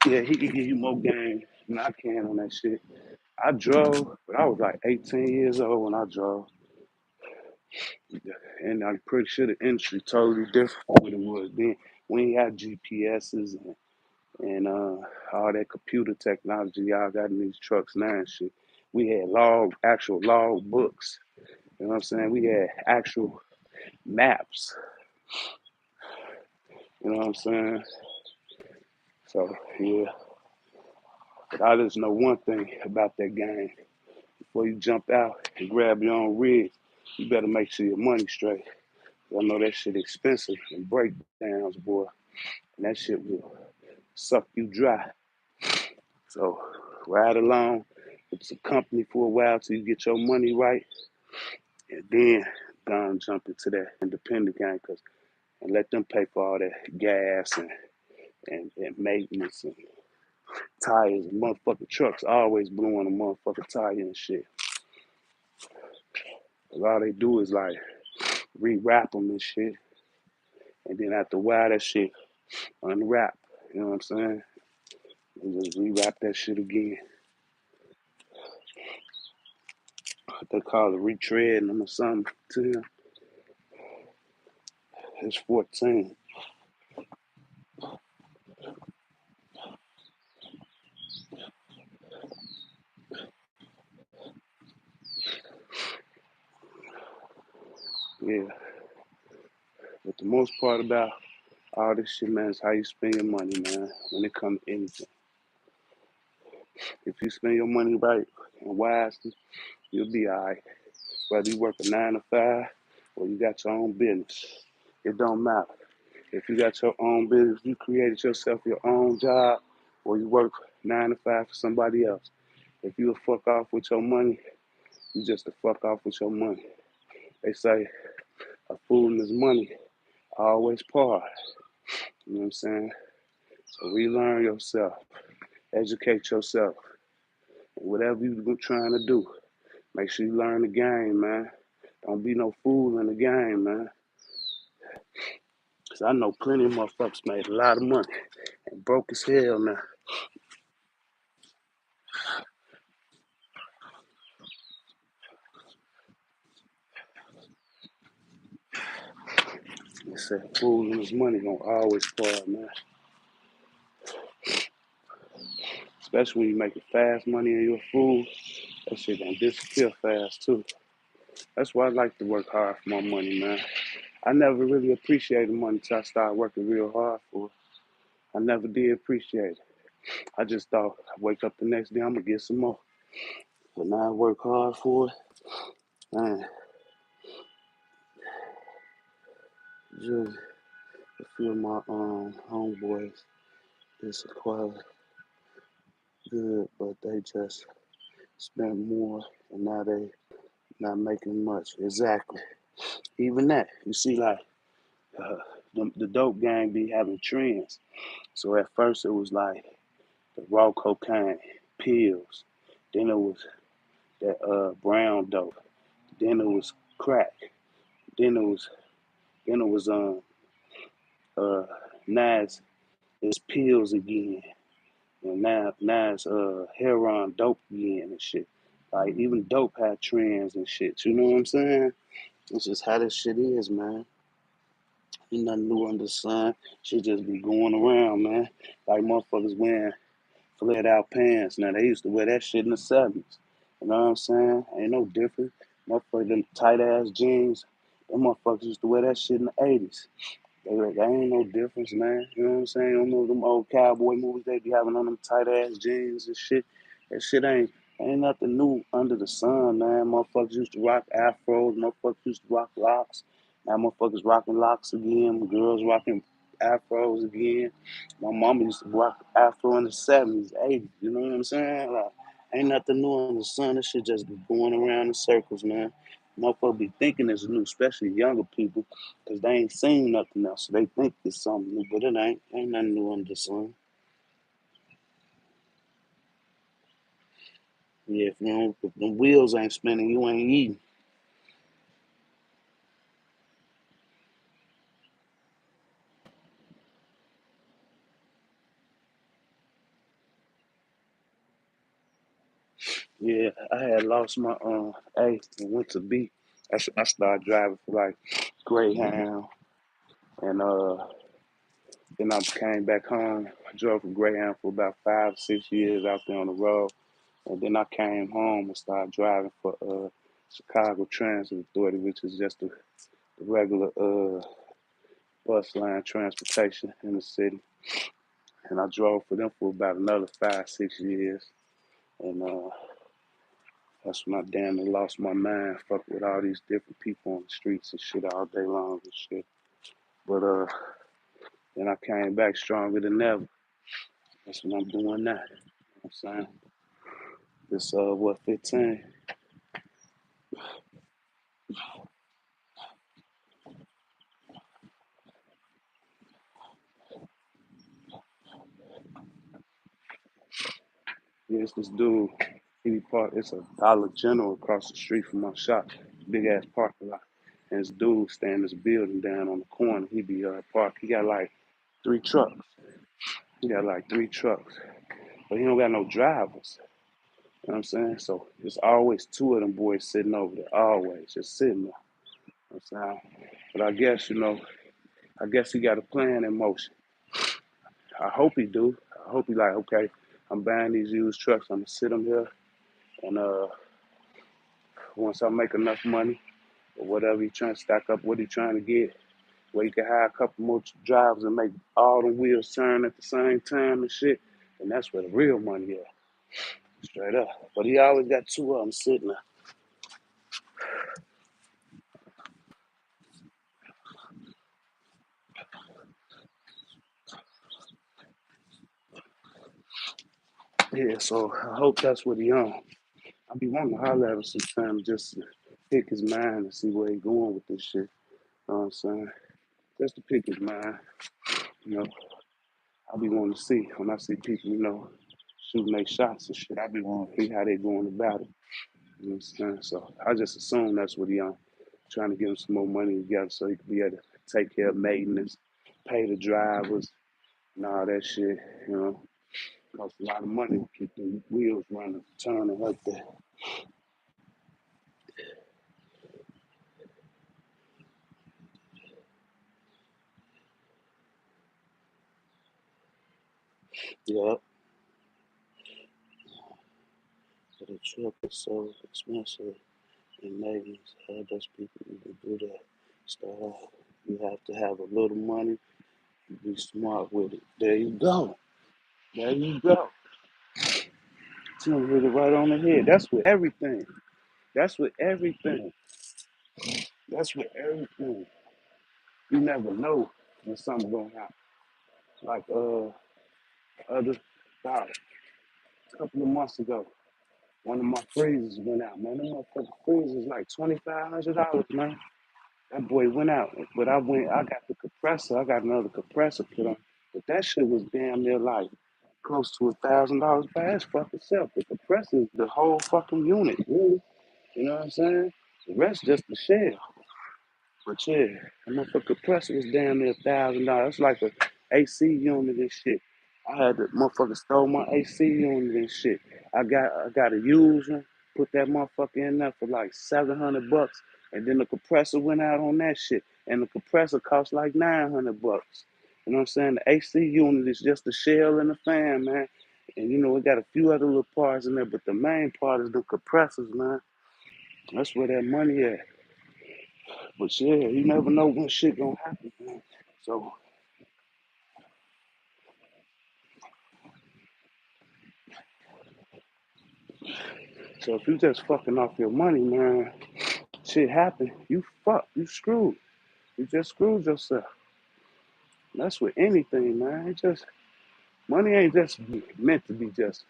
Yeah, he can give you more game than I can on that shit. I drove, but I was like 18 years old when I drove. And I'm pretty sure the industry totally different from what it was then. We ain't had GPSs and all that computer technology y'all got in these trucks now and shit. We had actual log books. You know what I'm saying? We had actual. maps. You know what I'm saying? So yeah, but I just know one thing about that game. Before you jump out and grab your own rig, you better make sure your money's straight. I know that shit expensive and breakdowns, boy. And that shit will suck you dry. So ride along with the company for a while till you get your money right, and then go and jump into that independent game, and let them pay for all that gas and maintenance and tires and motherfucking trucks always blowing a motherfucking tire and shit. 'Cause all they do is like rewrap them and shit, and then after a while that shit unwrap. You know what I'm saying? And just rewrap that shit again. They call it retreading them or something to him. It's 14. Yeah. But the most part about all this shit, man, is how you spend your money, man, when it comes to anything. If you spend your money right and wisely, you'll be all right. Whether you work a 9 to 5 or you got your own business, it don't matter. If you got your own business, you created yourself your own job, or you work 9 to 5 for somebody else. If you a fuck off with your money, you just a fuck off with your money. They say a fool and his money always part. You know what I'm saying? So relearn yourself, educate yourself, and whatever you're trying to do, make sure you learn the game, man. Don't be no fool in the game, man. Cause I know plenty of motherfuckers made a lot of money and broke as hell now. They say a fool and his money gonna always part, man. Especially when you making fast money and you're a fool, that shit gonna disappear fast too. That's why I like to work hard for my money, man. I never really appreciated money till I started working real hard for it. I never did appreciate it. I just thought I wake up the next day, I'm gonna get some more. But now I work hard for it, man. Just a few of my homeboys, it's quite good, but they just spent more and now they not making much. Exactly. Even that, you see, like uh, the dope gang be having trends. So at first it was like the raw cocaine, pills. Then it was that brown dope. Then it was crack. Then it was uh now it's pills again. And now it's heroin dope again and shit. Like even dope had trends and shit. You know what I'm saying? It's just how this shit is, man. Ain't nothing new under the sun. Shit just be going around, man. Like motherfuckers wearing flared out pants. Now they used to wear that shit in the 70s. You know what I'm saying? Ain't no different. Motherfuckers them tight ass jeans. Them motherfuckers used to wear that shit in the 80s. They ain't no difference, man. You know what I'm saying? You know them old cowboy movies they be having on them tight ass jeans and shit. That shit ain't nothing new under the sun, man. Motherfuckers used to rock afros. Motherfuckers used to rock locks. Now motherfuckers rocking locks again. Girls rocking afros again. My mama used to rock afro in the 70s, 80s. You know what I'm saying? Like, ain't nothing new under the sun. This shit just be going around in circles, man. Motherfuckers be thinking it's new, especially younger people, because they ain't seen nothing else. So they think it's something new, but it ain't. Ain't nothing new under the sun. Yeah, if the wheels ain't spinning, you ain't eating. Yeah, I had lost my A and went to B. I started driving for like Greyhound, and then I came back home. I drove for Greyhound for about 5 6 years out there on the road, and then I came home and started driving for Chicago Transit Authority, which is just a the regular bus line transportation in the city. And I drove for them for about another 5, 6 years. And that's when I damn near lost my mind, fucking with all these different people on the streets and shit all day long and shit. But then I came back stronger than ever. That's what I'm doing now. You know what I'm saying? This what, 15? Yeah, it's this dude. He be park. It's a Dollar General across the street from my shop. Big ass parking lot. And this dude stay in this building down on the corner. He be parked. He got like 3 trucks. He got like 3 trucks. But he don't got no drivers. You know what I'm saying? So there's always two of them boys sitting over there. Always just sitting there. You know what I'm saying? But I guess, I guess he got a plan in motion. I hope he do. I hope he like, okay, I'm buying these used trucks. I'm gonna sit them here, and once I make enough money or whatever he trying to stack up, what he trying to get, where he can hire a couple more drivers and make all the wheels turn at the same time and shit, and that's where the real money is, straight up. But he always got two of them sitting there. Yeah, so I hope that's what he on. I be wanting to holler at him sometimes just to pick his mind and see where he going with this shit. You know what I'm saying? Just to pick his mind. You know, I be wanting to see when I see people, shooting their shots and shit. I be wanting to see how they going about it. You know what I'm saying? So I just assume that's what he on. Trying to get him some more money together so he can be able to take care of maintenance, pay the drivers, and all that shit. You know, costs a lot of money to keep the wheels running, turning like that. Yeah, but the truck is so expensive and maintenance. How does people even do that? Start off, you have to have a little money. Be smart with it. There you go. There you go. Tim hit it right on the head. That's with everything. That's with everything. That's with everything. You never know when something's gonna happen. Like other about a couple of months ago, one of my freezers went out. Man, them motherfucking freezers like $2,500, man. That boy went out, but I got the compressor. I got another compressor put on, but that shit was damn near like close to $1,000 by its fucking self. The compressor is the whole fucking unit, really. You know what I'm saying? The rest just the shell. But yeah, that motherfucker compressor was damn near $1,000. It's like a AC unit and shit. I had the motherfucker stole my AC unit and shit. I got a used one, put that motherfucker in there for like $700, and then the compressor went out on that shit, and the compressor cost like $900. You know what I'm saying? The AC unit is just the shell and the fan, man. And it got a few other little parts in there, but the main part is the compressors, man. That's where that money at. But yeah, you never know when shit gonna happen, man. So, so if you just fucking off your money, man, shit happen. You fuck. You screwed. You just screwed yourself. That's with anything, man. Money ain't just meant to be just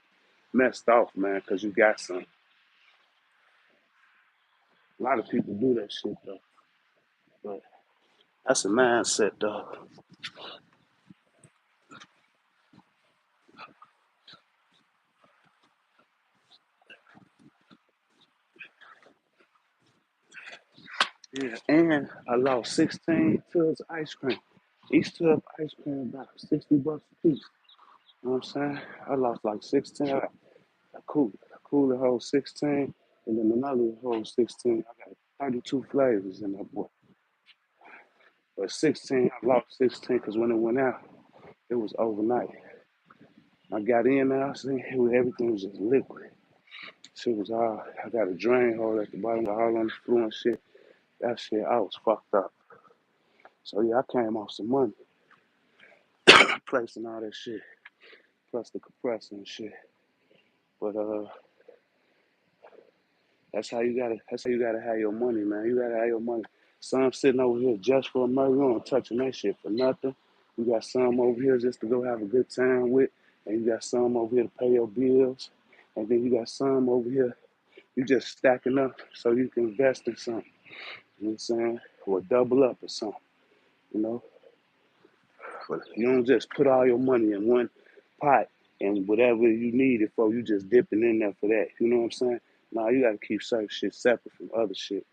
messed off, man. Cause you got some. A lot of people do that shit though, but that's a mindset though. Yeah, and I lost 16 tubs of ice cream. Each tub of ice cream about $60 a piece. You know what I'm saying? I lost like 16. A cooler holds 16, and then another holds 16. I got 32 flavors in that boy. But 16, I lost 16 because when it went out, it was overnight. I got in there, I seen everything was just liquid. Shit was all, I got a drain hole at the bottom, all on the floor and shit. That shit, I was fucked up. So yeah, I came off some money, placing all that shit, plus the compressor and shit. But that's how you gotta have your money, man. You gotta have your money. Some sitting over here just for a money, you don't touching that shit for nothing. You got some over here just to go have a good time with, and you got some over here to pay your bills, and then you got some over here you just stacking up so you can invest in something. You know what I'm saying? Or double up or something. You know, but you don't just put all your money in one pot and whatever you need it for, you just dipping in there for that. You know what I'm saying? Nah, you gotta keep certain shit separate from other shit.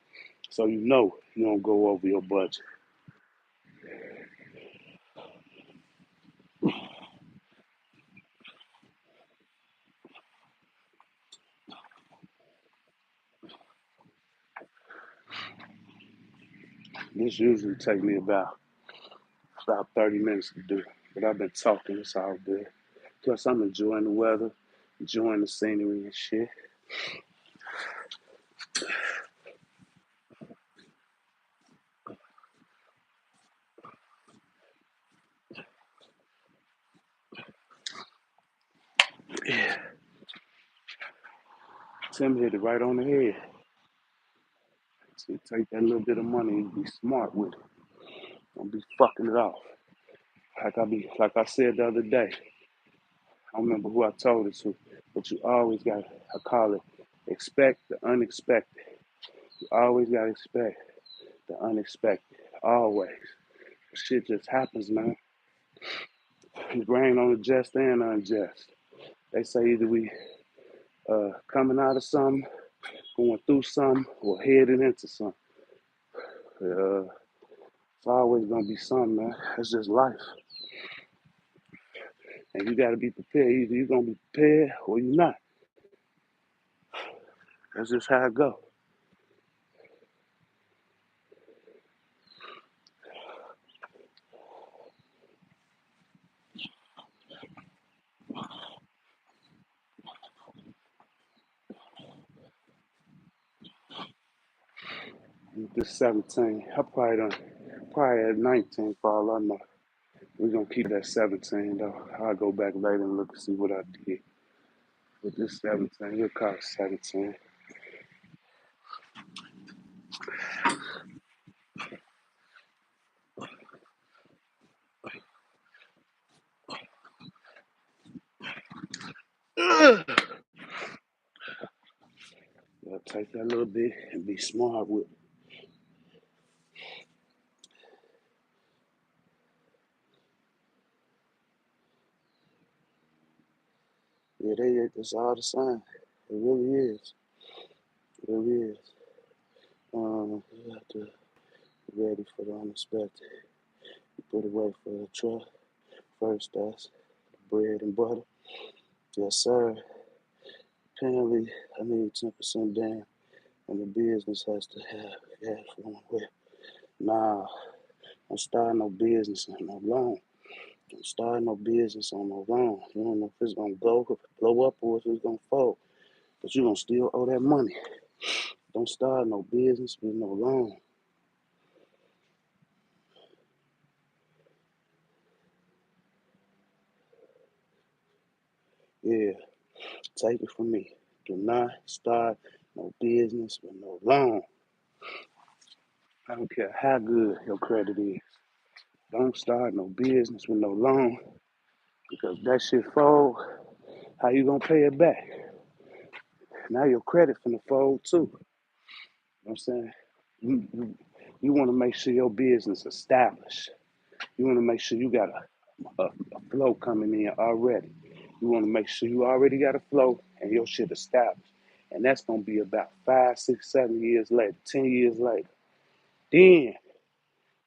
So you know you don't go over your budget. This usually take me about 30 minutes to do. But I've been talking, it's all good. Plus I'm enjoying the weather, enjoying the scenery and shit. Tim hit it right on the head. So you take that little bit of money and be smart with it. Don't be fucking it off. Like I said the other day, I don't remember who I told it to, but you always got, I call it, expect the unexpected. You always got to expect the unexpected. Always. Shit just happens, man. It rain on the just and unjust. They say either we coming out of something, going through something, or heading into something. Uh, it's always gonna be something, man. That's just life, and you gotta be prepared. Either you're gonna be prepared or you're not. That's just how it go. This 17, I probably at 19 for all I know. We're gonna keep that 17 though. I'll go back later and look and see what I did. With this 17, we'll call it 17. Yeah, take that little bit and be smart with it. Yeah, it's all the same. It really is. It really is. You have to be ready for the unexpected. You put away for the truck. First, that's bread and butter. Yes, sir. Apparently, I need 10% down, and the business has to have cash flowing with. Nah, don't start no business on no loan. Don't start no business on no loan. You don't know if it's gonna go, blow up, or if it's gonna fall. But you gonna still owe that money. Don't start no business with no loan. Yeah, take it from me. Do not start no business with no loan. I don't care how good your credit is. Don't start no business with no loan because that shit fold. How you gonna pay it back? Now your credit finna fold too. You know what I'm saying? You want to make sure your business established. You want to make sure you got a flow coming in already. You want to make sure you already got a flow and your shit established. And that's gonna be about 5, 6, 7 years later, 10 years later. Then,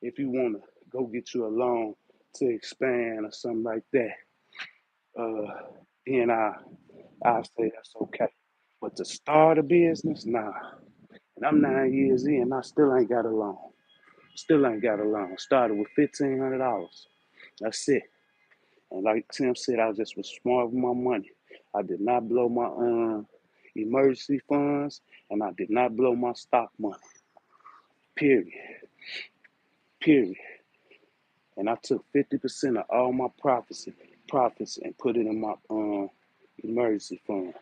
if you want to go get you a loan to expand or something like that, uh, then I say that's okay. But to start a business, nah. And I'm 9 years in, I still ain't got a loan. Still ain't got a loan. Started with $1,500. That's it. And like Tim said, I just was smart with my money. I did not blow my emergency funds, and I did not blow my stock money. Period. Period. and I took 50% of all my profits and put it in my emergency fund.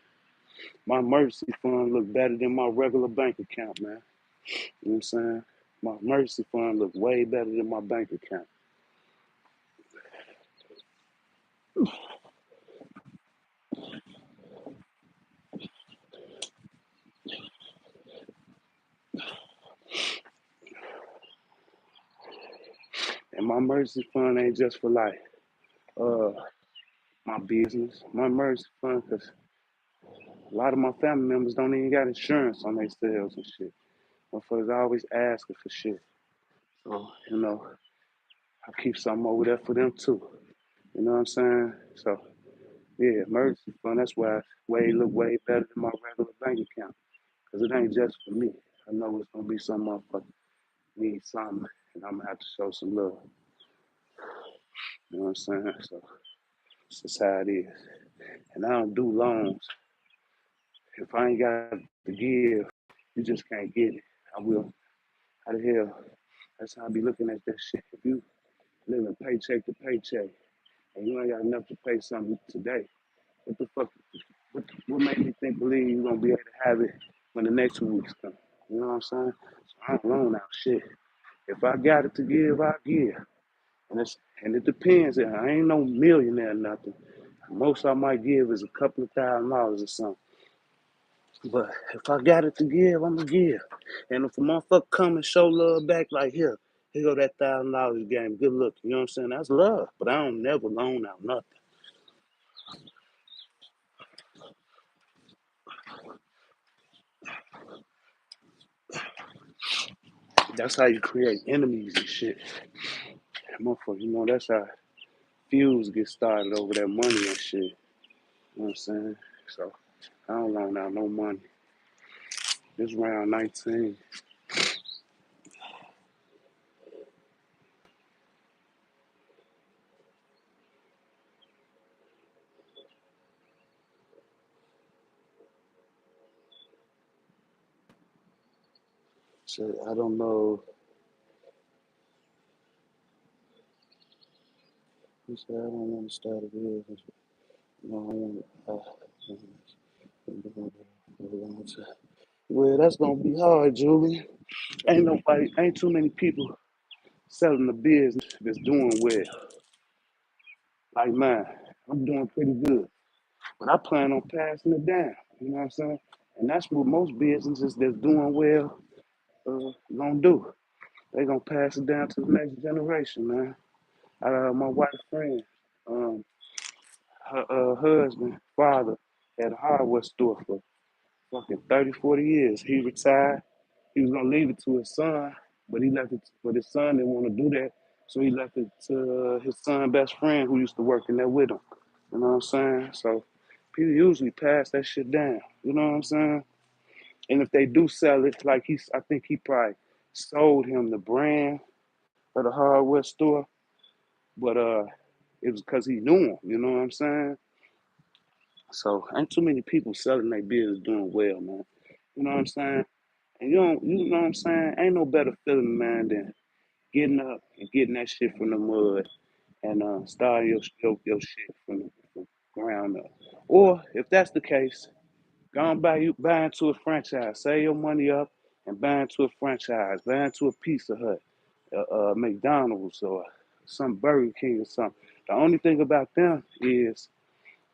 My emergency fund look better than my regular bank account, man. You know what I'm saying? My emergency fund look way better than my bank account. And my emergency fund ain't just for like uh my business. My emergency fund, cause a lot of my family members don't even got insurance on their sales and shit. Motherfuckers always asking for shit. So, I keep something over there for them too. You know what I'm saying? So yeah, emergency fund, that's why way look way better than my regular bank account. Cause it ain't just for me. I know it's gonna be some motherfucker need something and I'm gonna have to show some love. You know what I'm saying? So it's just how it is. And I don't do loans. If I ain't got to give, you just can't get it. I will. How the hell? That's how I be looking at that shit. If you living paycheck to paycheck and you ain't got enough to pay something today, what the fuck? What made me think believe you gonna be able to have it when the next 2 weeks come? You know what I'm saying? So I don't loan out shit. If I got it to give, I give. And it depends. I ain't no millionaire or nothing. Most I might give is a couple of $1,000 or something. But if I got it to give, I'ma give. And if a motherfucker come and show love back, like here go that $1,000 game. Good look. You know what I'm saying? That's love. But I don't never loan out nothing. That's how you create enemies and shit. Motherfucker, that's how feuds get started over that money and shit. You know what I'm saying? So I don't loan out no money. This round 19. So I don't know. He said I don't want to start a business. No, I want to. Well, that's gonna be hard, Julian. Ain't too many people selling the business that's doing well, like mine. I'm doing pretty good, but I plan on passing it down. You know what I'm saying? And that's what most businesses that's doing well gonna do. They gonna pass it down to the next generation, man. My wife's friend, um, her husband, father, had a hardware store for fucking 30, 40 years. He retired. He was gonna leave it to his son, but he left it. But his son didn't want to do that, so he left it to his son's best friend who used to work in there with him. You know what I'm saying? So people usually pass that shit down. You know what I'm saying? And if they do sell it, like I think he probably sold him the brand of the hardware store, but it was because he knew him. You know what I'm saying? So ain't too many people selling their business doing well, man. You know what I'm saying? And you know what I'm saying? Ain't no better feeling, man, than getting up and getting that shit from the mud and starting your shit from ground up. Or if that's the case, go on buy into a franchise. Save your money up and buy into a franchise. Buy into a Pizza Hut, McDonald's, or some Burger King or something. The only thing about them is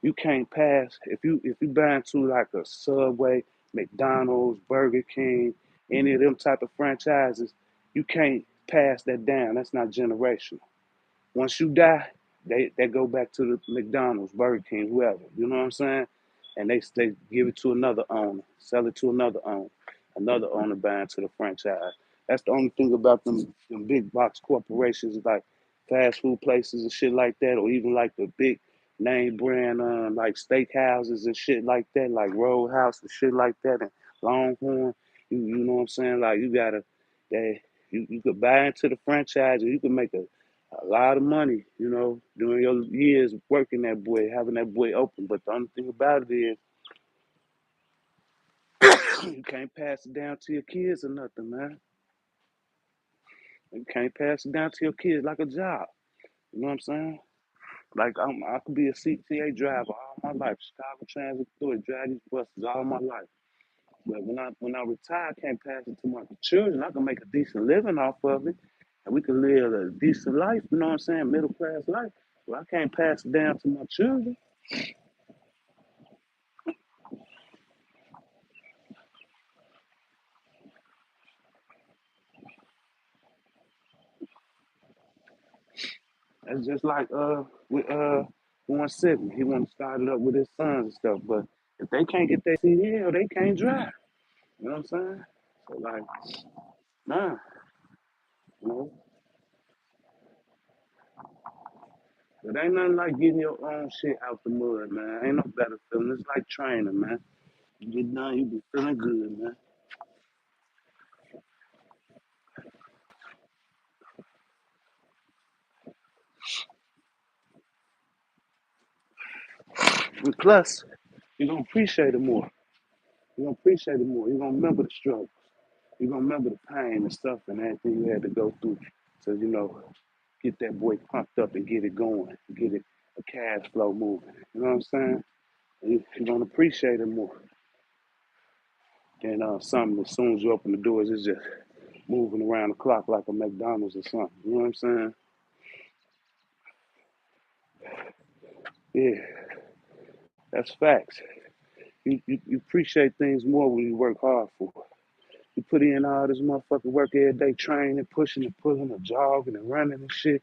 you can't pass if you buy into like a Subway, McDonald's, Burger King, any of them type of franchises, you can't pass that down. That's not generational. Once you die, they go back to the McDonald's, Burger King, whoever. You know what I'm saying? And they give it to another owner, sell it to another owner buying to the franchise. That's the only thing about them big box corporations like fast food places and shit like that, or even like the big name brand like steakhouses and shit like that, like Roadhouse and shit like that, and Longhorn. You know what I'm saying? Like they you could buy into the franchise and you can make a lot of money, during your years working that boy, having that boy open. But the only thing about it is you can't pass it down to your kids or nothing, man. You can't pass it down to your kids like a job. You know what I'm saying? Like I could be a CTA driver all my life, Chicago Transit Authority, drive these buses all my life. But when I retire, I can't pass it to my children. I can make a decent living off of it, and we can live a decent life. You know what I'm saying? Middle class life. Well, I can't pass it down to my children. It's just like with Warren Sibley. He want to start it up with his sons and stuff. But if they can't get their CDL, they can't drive. You know what I'm saying? So like, nah, you know. But ain't nothing like getting your own shit out the mud, man. Ain't no better feeling. It's like training, man. You get done, you be feeling good, man. And plus, you're gonna appreciate it more. You're gonna appreciate it more. You're gonna remember the struggle. You're gonna remember the pain and stuff and everything you had to go through to, get that boy pumped up and get it going, get it a cash flow moving. You know what I'm saying? You're gonna appreciate it more than something as soon as you open the doors, it's just moving around the clock like a McDonald's or something. You know what I'm saying? Yeah, that's facts. You appreciate things more when you work hard for it. You put in all this motherfucking work every day, training, pushing and pulling, and jogging and running and shit.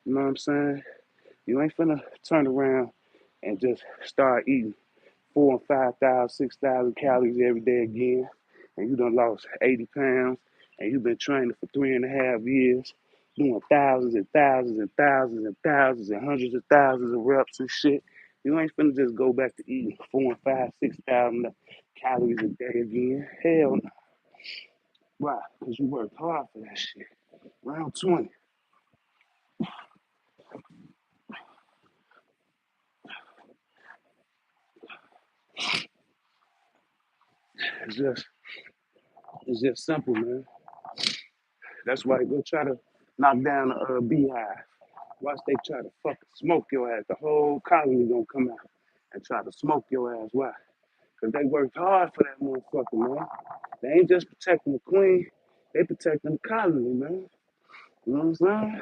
You know what I'm saying? You ain't finna turn around and just start eating 4 and 5,000, 6,000 calories every day again, and you done lost 80 pounds, and you've been training for 3.5 years, doing thousands and thousands and thousands and thousands and hundreds of thousands of reps and shit. You ain't finna just go back to eating 4 and 5, 6,000 calories a day again. Hell no. Why? Because you worked hard for that shit. Round 20. It's just, it's just simple, man. That's why they go try to knock down a beehive. Watch they try to fucking smoke your ass. The whole colony gonna come out and try to smoke your ass. Why? Because they worked hard for that motherfucker, man. They ain't just protecting the queen, they protecting the colony, man. You know what I'm saying?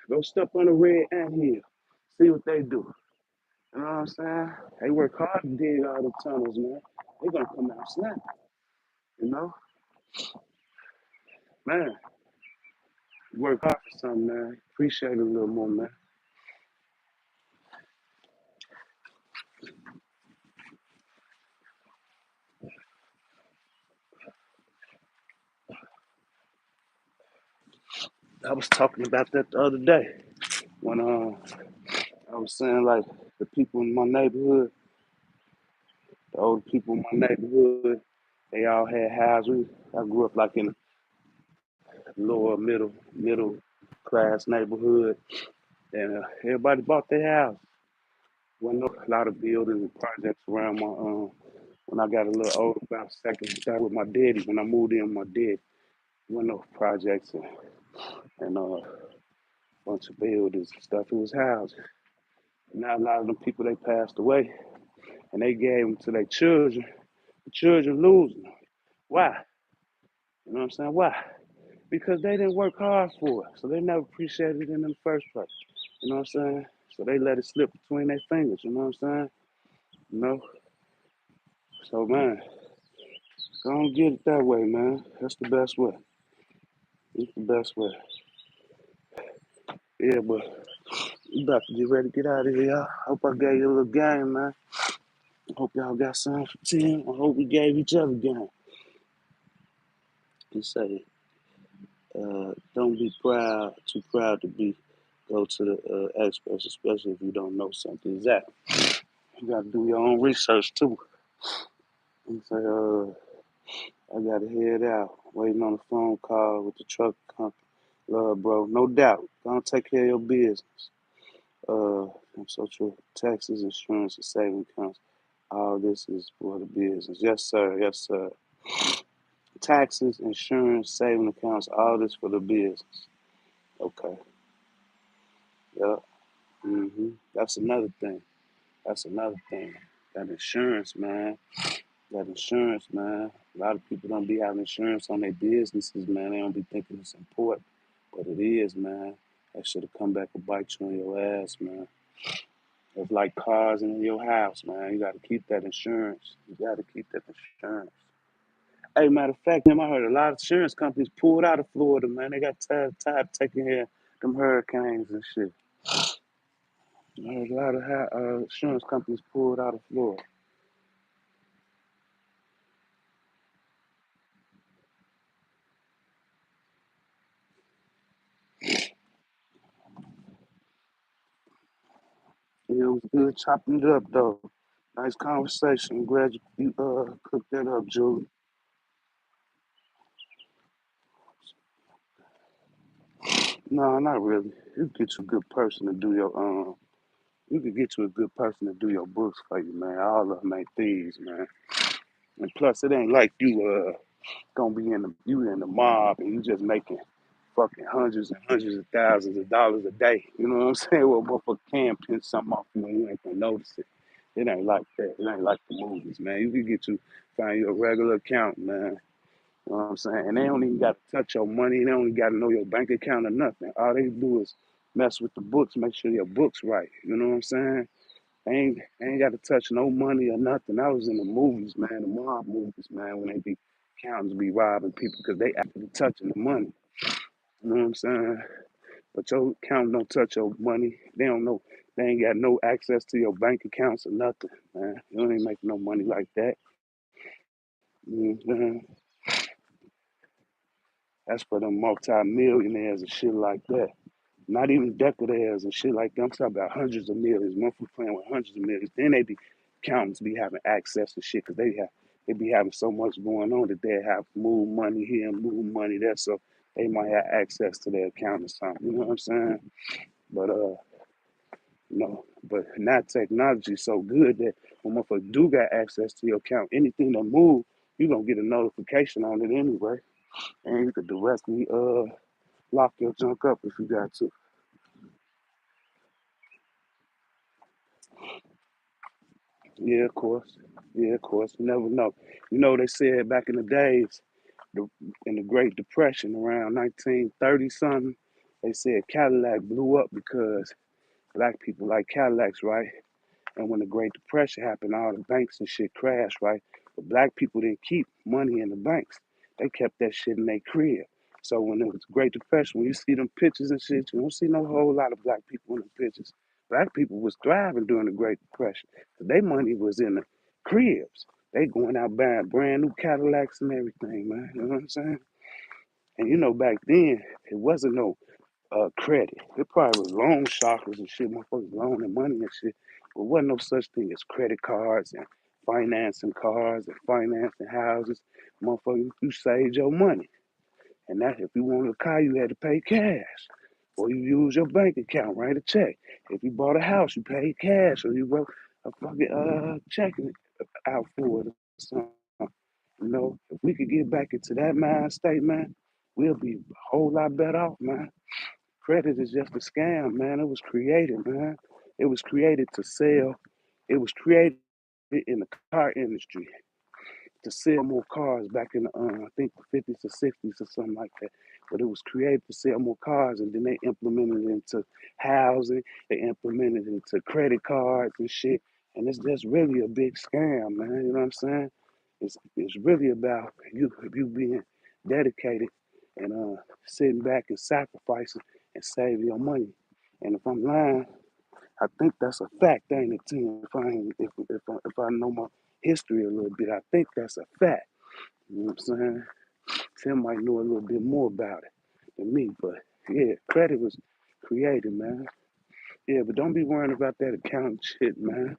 Go step on the red ant hill. See what they do. You know what I'm saying? They work hard to dig all the tunnels, man. They gonna come out snapping, you know? Man, work hard for something, man. Appreciate it a little more, man. I was talking about that the other day when I was saying like the people in my neighborhood, the older people in my neighborhood, they all had houses. I grew up like in a lower middle class neighborhood, and everybody bought their house. Wasn't a lot of buildings and projects around my when I got a little older, about second start with my daddy. When I moved in with my dad, wasn't no projects and bunch of buildings and stuff. It was houses. Now a lot of them people they passed away, and they gave them to their children. The children losing them. Why? You know what I'm saying? Why? Because they didn't work hard for it, so they never appreciated it in the first place. You know what I'm saying? So they let it slip between their fingers. You know what I'm saying? You know. So man, don't get it that way, man. That's the best way. It's the best way. Yeah, but we about to get ready to get out of here, y'all. Hope I gave you a little game, man. Hope y'all got some for 10. I hope we gave each other game. He say, don't be proud, too proud to be. Go to the experts, especially if you don't know something exactly. You got to do your own research too. He say, I got to head out. Waiting on a phone call with the truck company. Love, bro. No doubt. Don't take care of your business. I'm so true. Taxes, insurance, and saving accounts. All this is for the business. Yes, sir. Yes, sir. Taxes, insurance, saving accounts. All this for the business. Okay. Yeah. That's another thing. That's another thing. That insurance, man. That insurance, man. A lot of people don't be having insurance on their businesses, man. They don't be thinking it's important, but it is, man. That should have come back and bite you on your ass, man. It's like cars in your house, man. You got to keep that insurance. You got to keep that insurance. Hey, matter of fact, I heard a lot of insurance companies pulled out of Florida, man. They got tired of taking care of them hurricanes and shit. I heard a lot of insurance companies pulled out of Florida. Yeah, it was good chopping it up, though. Nice conversation. I'm glad you cooked that up, Julie. No, not really. You get you a good person to do your You could get you a good person to do your books for you, man. All of them ain't thieves, man. And plus, it ain't like you gonna be in the mob and you just making fucking hundreds and hundreds of thousands of dollars a day. You know what I'm saying? Well, motherfucker can pinch something off you and you ain't gonna notice it. It ain't like that. It ain't like the movies, man. You can get you find you a regular account, man. You know what I'm saying? And they don't even got to touch your money. They don't even got to know your bank account or nothing. All they do is mess with the books, make sure your books right. You know what I'm saying? They ain't got to touch no money or nothing. I was in the movies, man, the mob movies, man, when they be accountants be robbing people because they actually touching the money. You know what I'm saying? But your accountant don't touch your money. They don't know. They ain't got no access to your bank accounts or nothing, man. You ain't making no money like that. You know what I'm saying? That's for them multi-millionaires and shit like that. Not even decadaires and shit like that. I'm talking about hundreds of millions. Motherfuckers playing with hundreds of millions. Then they be accountants be having access to shit because they be having so much going on that they have to move money here and move money there. So they might have access to their account or something. You know what I'm saying? But but now technology so good that when motherfuckers do got access to your account, anything that move, you gonna get a notification on it anyway. And you could directly lock your junk up if you got to. Yeah, of course. Yeah, of course. You never know. You know, they said back in the days, the, in the Great Depression around 1930 something, they said Cadillac blew up because black people like Cadillacs, right? And when the Great Depression happened, all the banks and shit crashed, right? But black people didn't keep money in the banks. They kept that shit in their crib. So when it was Great Depression, when you see them pictures and shit, you don't see no whole lot of black people in the pictures. Black people was thriving during the Great Depression. Their money was in the cribs. They going out buying brand new Cadillacs and everything, man. You know what I'm saying? And you know, back then, it wasn't no credit. It probably was loan sharkers and shit, motherfuckers loaning money and shit. But wasn't no such thing as credit cards and financing cars and financing houses. Motherfucker, you saved your money. And that if you wanted a car, you had to pay cash. Or you use your bank account, write a check. If you bought a house, you paid cash or you wrote a fucking check out for it or something. You know, if we could get back into that mind state, man, we'll be a whole lot better off, man. Credit is just a scam, man. It was created, man. It was created to sell. It was created in the car industry to sell more cars back in the, I think the 50s or 60s or something like that. But it was created to sell more cars, and then they implemented it into housing. They implemented it into credit cards and shit. And it's just really a big scam, man. You know what I'm saying? It's really about you being dedicated and sitting back and sacrificing and saving your money. And if I'm lying, I think that's a fact, ain't it, Tim? If I know my history a little bit, I think that's a fact. You know what I'm saying? Tim might know a little bit more about it than me, but yeah, credit was created, man. Yeah, but don't be worrying about that account shit, man.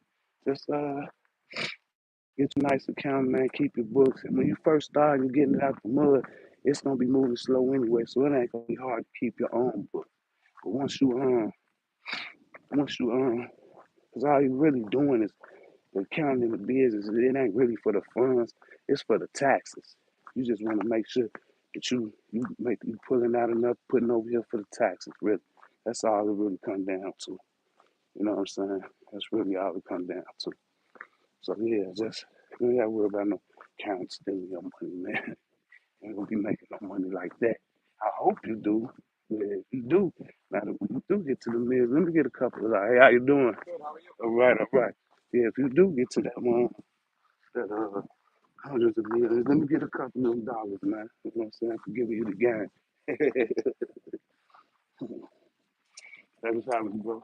Just get your nice account, man. Keep your books, and when you first start and you're getting it out the mud, it's gonna be moving slow anyway, so it ain't gonna be hard to keep your own book. But once you because all you really doing is the accounting in the business. It ain't really for the funds. It's for the taxes. You just want to make sure that you pulling out enough, putting over here for the taxes. Really, That's all it really comes down to. You know what I'm saying? That's really all it comes down to. So yeah, just you ain't gotta worry about no count stealing your money, man. You ain't gonna be making no money like that. I hope you do. Yeah, if you do, now when you do get to the millions, let me get a couple of like, hey, how you doing? All right, all right. Yeah, if you do get to that one, that hundreds of millions, let me get a couple of them dollars, man. You know what I'm saying? For giving you the game. That was how it, bro.